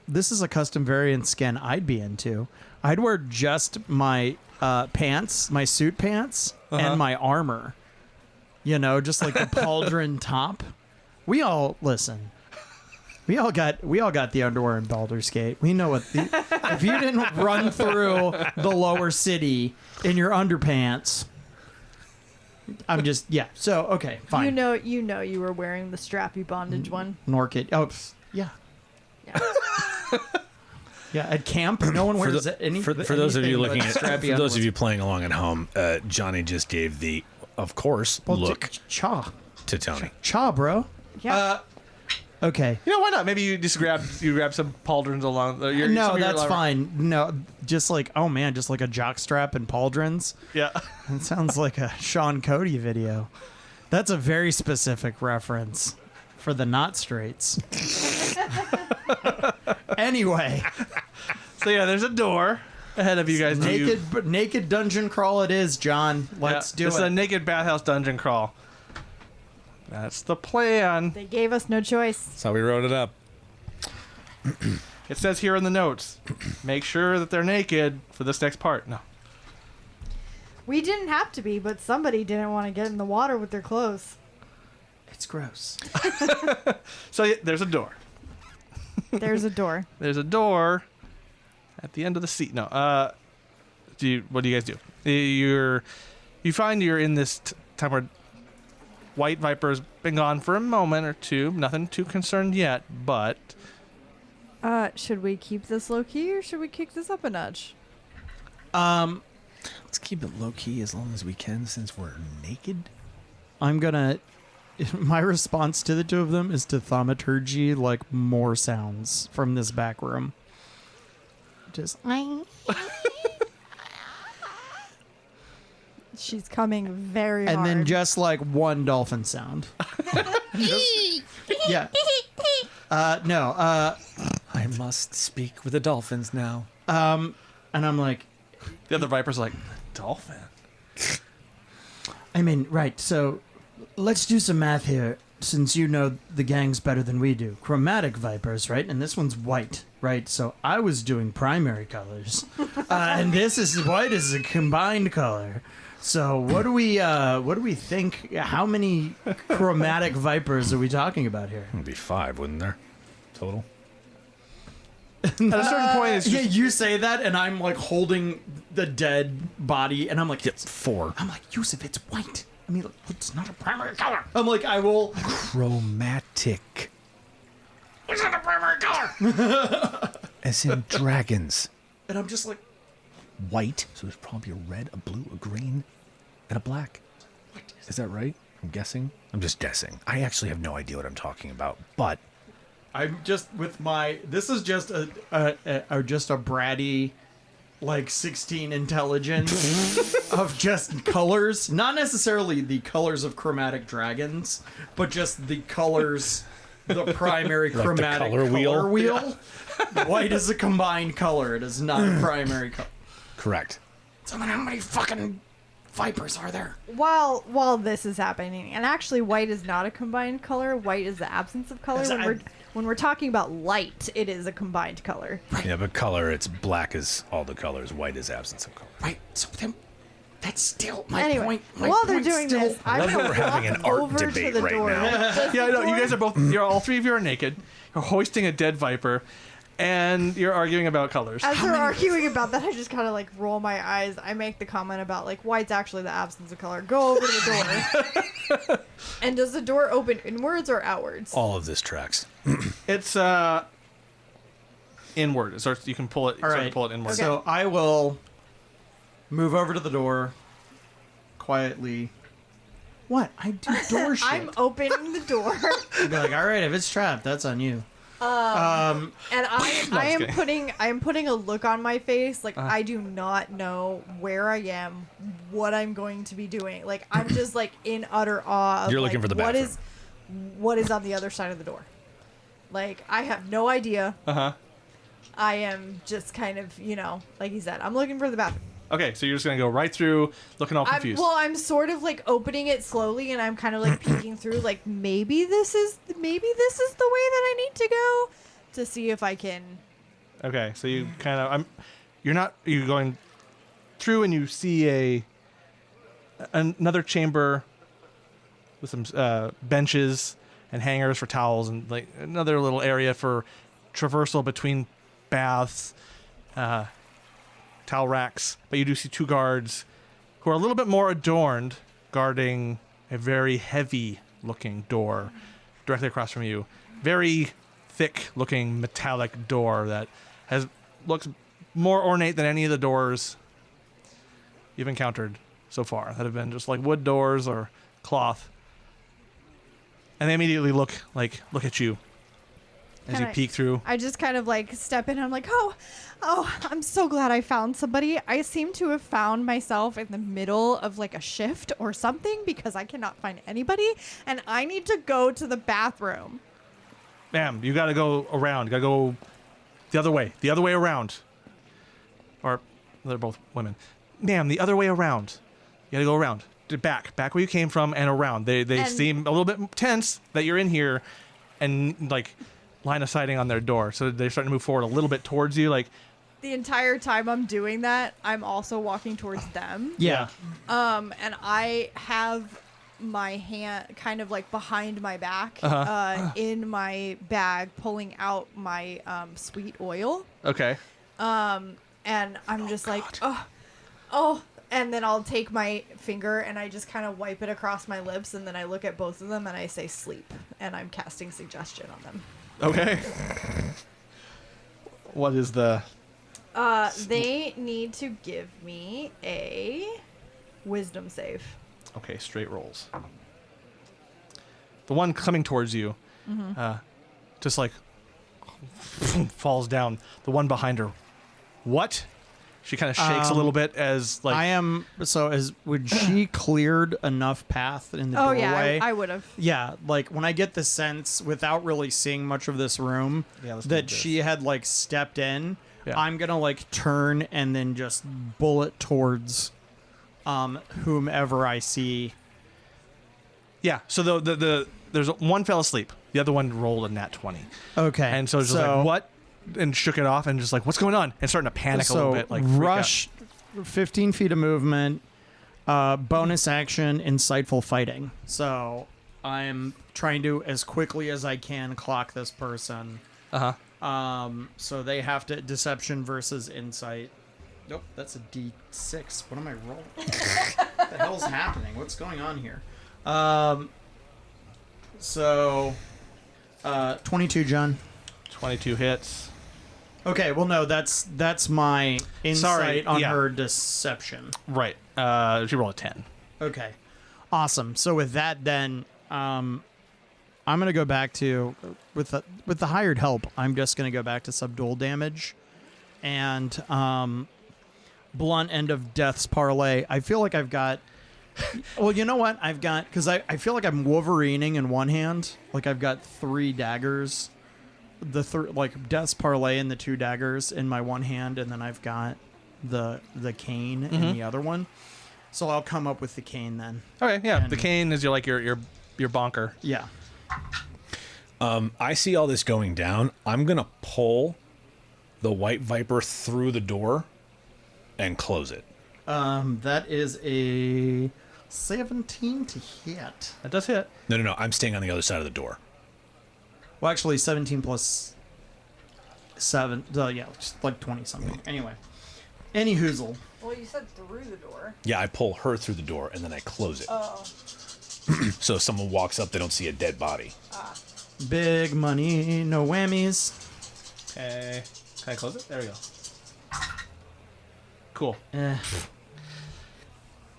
This is a custom variant skin I'd be into. I'd wear just my pants, my suit pants, and my armor. You know, just like the pauldron top. We all listen. We all got the underwear in Baldur's Gate. We know what. If you didn't run through the lower city in your underpants, I'm just So okay, fine. You know, you were wearing the strappy bondage one. Norkit. Oh, yeah. Yeah. Yeah, at camp, no one wears any. For those of you looking at, for strappy those of you playing along at home, Johnny just gave the, of course, look cha, to Tony. cha, bro. Yeah. Okay. You know, why not? Maybe you just grab some pauldrons along. No, that's fine. No, just like just like a jockstrap and pauldrons. Yeah. It sounds like a Sean Cody video. That's a very specific reference for the not straights. Anyway, So yeah, there's a door ahead of you guys. naked dungeon crawl it is, John. Let's do It's it. a naked bathhouse dungeon crawl. That's the plan. They gave us no choice. That's how we wrote it up. It says here in the notes, make sure that they're naked for this next part. No. We didn't have to be, but somebody didn't want to get in the water with their clothes. It's gross. So yeah, there's a door. There's a door. There's a door at the end of the seat. No. What do you guys do? You find you're in this time where White Viper's been gone for a moment or two. Nothing too concerned yet, but Should we keep this low key or should we kick this up a notch? Let's keep it low key as long as we can since we're naked. I'm gonna. My response to the two of them is to thaumaturgy, like more sounds from this back room. Just. She's coming very And hard. then just like one dolphin sound. Yeah. No. I must speak with the dolphins now. And I'm like, The other viper's like, dolphin. I mean, right. So let's do some math here. Since you know the gangs better than we do, chromatic vipers, right? And this one's white, right? So I was doing primary colors, and this is white is a combined color. So what do we think? How many chromatic vipers are we talking about here? It'd be 5, wouldn't there? Total. At a certain point, it's Yeah, just you say that, and I'm like holding the dead body, and I'm like, 4. I'm like, Yusuf, it's white. I mean, it's not a primary color. I'm like, I will. Chromatic. It's not a primary color. As in dragons. And I'm just like, White. So there's probably a red, a blue, a green, and a black. Is that right? I'm guessing. I'm just guessing. I actually have no idea what I'm talking about. But I'm just with my. This is just a bratty, like 16 intelligence of just colors. Not necessarily the colors of chromatic dragons, but just the colors. The primary Like the chromatic color wheel? White is a combined color. It is not a primary color. correct. So then, how many fucking vipers are there? While this is happening, and actually, white is not a combined color. White is the absence of color. When we're talking about light, it is a combined color. Yeah, but color, it's black is all the colors. White is absence of color. Right. So then, that's still my Anyway, point. My while they're point doing still- this, I'm love that gonna we're having walk an art over to debate the right door. now. Does yeah, I the know. You door- guys are both. All 3 of you are naked. You're hoisting a dead viper, and you're arguing about colors. As they're arguing about that, I just kind of like roll my eyes. I make the comment about like white's actually the absence of color. Go over to the door. And does the door open inwards or outwards? All of this tracks. It's inward. It starts. You can pull it. All Start right. to pull it inward. So I will move over to the door quietly. What? I do door shit. I'm opening the door, I'd be like, all right, if it's trapped, that's on you. and I just am putting a look on my face like I do not know where I am, what I'm going to be doing. Like I'm just like in utter awe. Of, You're looking like, for the what bathroom. what is on the other side of the door. Like I have no idea. I am just kind of, like he said, I'm looking for the bathroom. Okay, so you're just gonna go right through, looking all confused. I'm sort of like opening it slowly, and I'm kind of like peeking through, like maybe this is the way that I need to go to see if I can. Okay, so you kind of you're going through, and you see another chamber with some benches and hangers for towels, and like another little area for traversal between baths. Towel racks, but you do see 2 guards who are a little bit more adorned, guarding a very heavy-looking door directly across from you. Very thick-looking metallic door that looks more ornate than any of the doors you've encountered so far that have been just like wood doors or cloth. And they immediately look at you as you peek through. I just kind of like step in and I'm like, oh, I'm so glad I found somebody. I seem to have found myself in the middle of like a shift or something because I cannot find anybody and I need to go to the bathroom. Ma'am, you gotta go around. You gotta go the other way around. Or they're both women. Ma'am, the other way around. You gotta go around. Back where you came from and around. They seem a little bit tense that you're in here and like line of sighting on their door. So they're starting to move forward a little bit towards you. Like The entire time I'm doing that, I'm also walking towards them. Yeah. And I have my hand kind of like behind my back in my bag, pulling out my sweet oil. Okay. And I'm just like, oh. And then I'll take my finger and I just kind of wipe it across my lips. And then I look at both of them and I say sleep. And I'm casting suggestion on them. Okay. What is the... They need to give me a wisdom save. Okay, straight rolls. The one coming towards you, just like falls down. The one behind her, what? She kind of shakes a little bit as like I am. So would she cleared enough path in the Oh doorway? yeah, I would have. Yeah, like when I get the sense, without really seeing much of this room, Yeah, let's do that this. she had like stepped in. Yeah. I'm gonna like turn and then just bullet towards whomever I see. Yeah. So the there's one fell asleep. The other one rolled a nat 20. Okay, And so it's just like, what? And shook it off and just like, what's going on? And starting to panic a little bit. Like freak out. rush, 15 feet of movement, bonus action, insightful fighting. So I'm trying to, as quickly as I can, clock this person. So they have to deception versus insight. Nope, that's a D6. What am I rolling? What the hell's happening? What's going on here? So 22, John. 22 hits. Okay, well no, that's my insight on yeah. her deception. Right. She rolled a 10. Okay, awesome. So with that, then I'm gonna go back to with the hired help. I'm just gonna go back to subdual damage, and blunt end of death's parlay. I feel like I've got. Well, you know what I've got, because I feel like I'm Wolverining in one hand. Like I've got 3 daggers. Like death's parlay and the 2 daggers in my one hand, and then I've got the cane in the other one. So I'll come up with the cane then. Okay, yeah. And- The cane is your bonker. Yeah. I see all this going down. I'm gonna pull the white viper through the door and close it. That is a 17 to hit. That does hit. No. I'm staying on the other side of the door. Well, actually, 17 plus 7. Yeah, just like 20 something. Anyway, any hoozle. Well, you said through the door. Yeah, I pull her through the door and then I close it. Oh. So if someone walks up, they don't see a dead body. Big money, no whammies. Okay. Can I close it? There we go. Cool.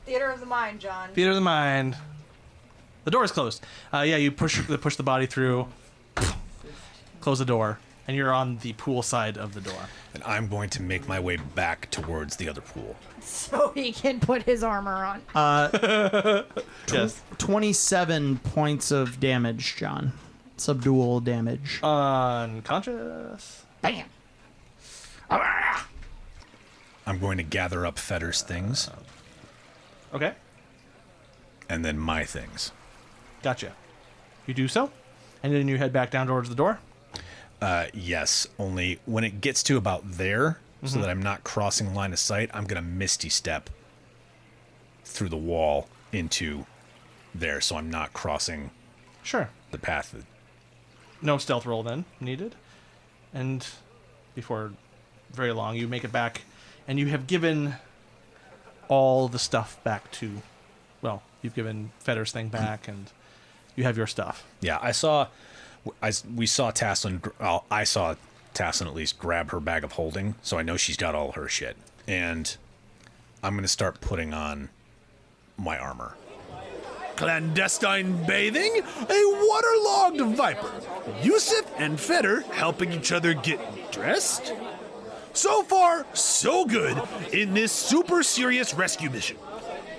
Theater of the mind, John. Theater of the mind. The door is closed. Yeah, you push the body through. Close the door, and you're on the pool side of the door. And I'm going to make my way back towards the other pool. So he can put his armor on. Yes. 27 points of damage, John. Subdual damage. Unconscious. Bam. I'm going to gather up Fetter's things Okay. and then my things. Gotcha. You do so, and then you head back down towards the door. Yes, only when it gets to about there, so that I'm not crossing line of sight, I'm going to Misty Step through the wall into there, so I'm not crossing Sure. the path. No stealth roll then needed. And before very long, you make it back, and you have given all the stuff back to, well, you've given Fetter's thing back, and you have your stuff. Yeah, we saw Taslinn, I saw Taslinn at least grab her bag of holding, so I know she's got all her shit. And I'm going to start putting on my armor. Clandestine bathing? A waterlogged viper. Yusuf and Feder helping each other get dressed? So far, so good in this super serious rescue mission.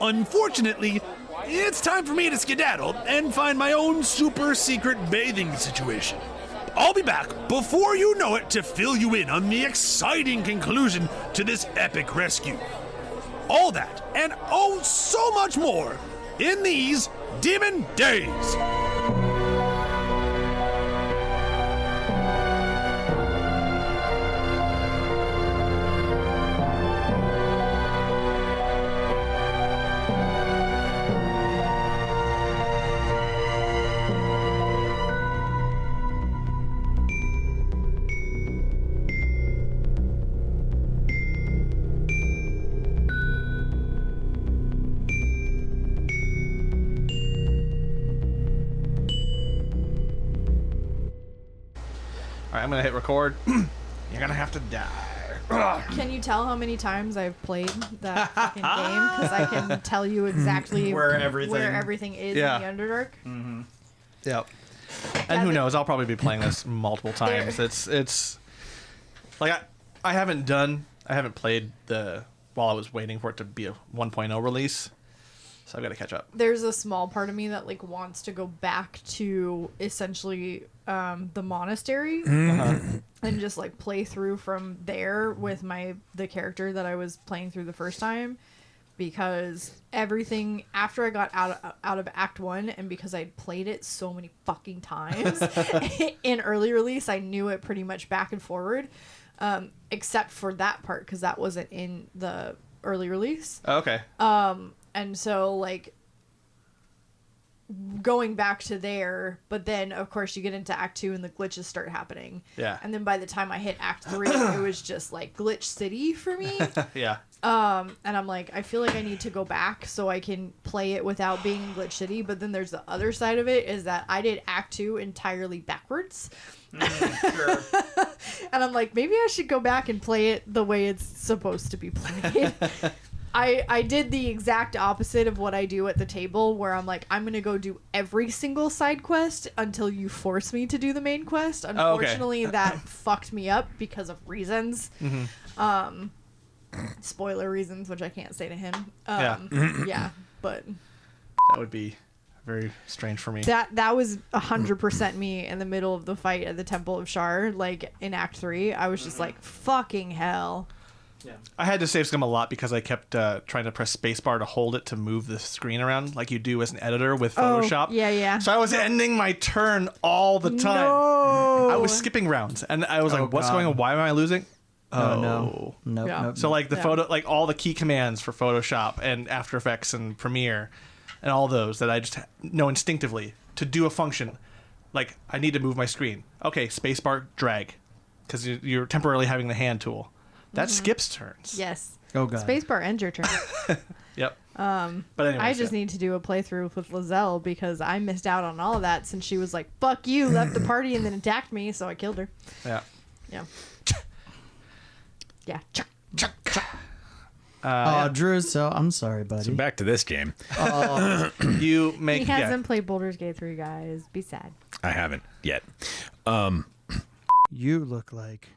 Unfortunately, it's time for me to skedaddle and find my own super secret bathing situation. I'll be back before you know it to fill you in on the exciting conclusion to this epic rescue. All that and oh so much more in these Demon Days. All right, I'm going to hit record. You're going to have to die. Can you tell how many times I've played that fucking game? Because I can tell you exactly Where everything is Yeah. in the Underdark. Yep. And who knows? I'll probably be playing this multiple times. There- It's like I haven't done I haven't played while I was waiting for it to be a 1.0 release, so I've got to catch up. There's a small part of me that like wants to go back to essentially the monastery and just like play through from there with the character that I was playing through the first time, because everything after I got out of Act 1 and because I'd played it so many fucking times in early release, I knew it pretty much back and forward, except for that part because that wasn't in the early release. Oh, okay. And so like going back to there, but then of course you get into Act 2 and the glitches start happening. Yeah. And then by the time I hit Act 3, it was just like glitch city for me. Yeah. And I'm like, I feel like I need to go back so I can play it without being in glitch city. But then there's the other side of it is that I did Act 2 entirely backwards. Sure. And I'm like, maybe I should go back and play it the way it's supposed to be played. I did the exact opposite of what I do at the table, where I'm like, I'm going to go do every single side quest until you force me to do the main quest. Unfortunately, that fucked me up because of reasons. Mm-hmm. Spoiler reasons, which I can't say to him. Yeah, but that would be very strange for me. That was 100% me in the middle of the fight at the Temple of Shar, like in Act 3. I was just like, fucking hell. Yeah. I had to save Scum a lot because I kept trying to press spacebar to hold it to move the screen around like you do as an editor with Photoshop. Yeah. So I was ending my turn all the time. No. I was skipping rounds, and I was like, "What's going on? Why am I losing?" No. So like the photo, like all the key commands for Photoshop and After Effects and Premiere, and all those that I just know instinctively to do a function. Like I need to move my screen. Okay, spacebar drag, because you're temporarily having the hand tool. That skips turns. Yes. Oh god. Spacebar ends your turn. Yep. But anyway, I just need to do a playthrough with Lizelle because I missed out on all of that since she was like, "Fuck you," left the party and then attacked me, so I killed her. Yeah. Yeah. Drew, so I'm sorry, buddy. So back to this game. You make. He hasn't played Baldur's Gate 3, guys. Be sad. I haven't yet. You look like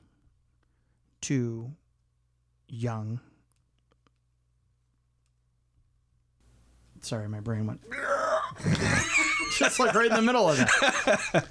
two young. Sorry, my brain went just like right in the middle of that.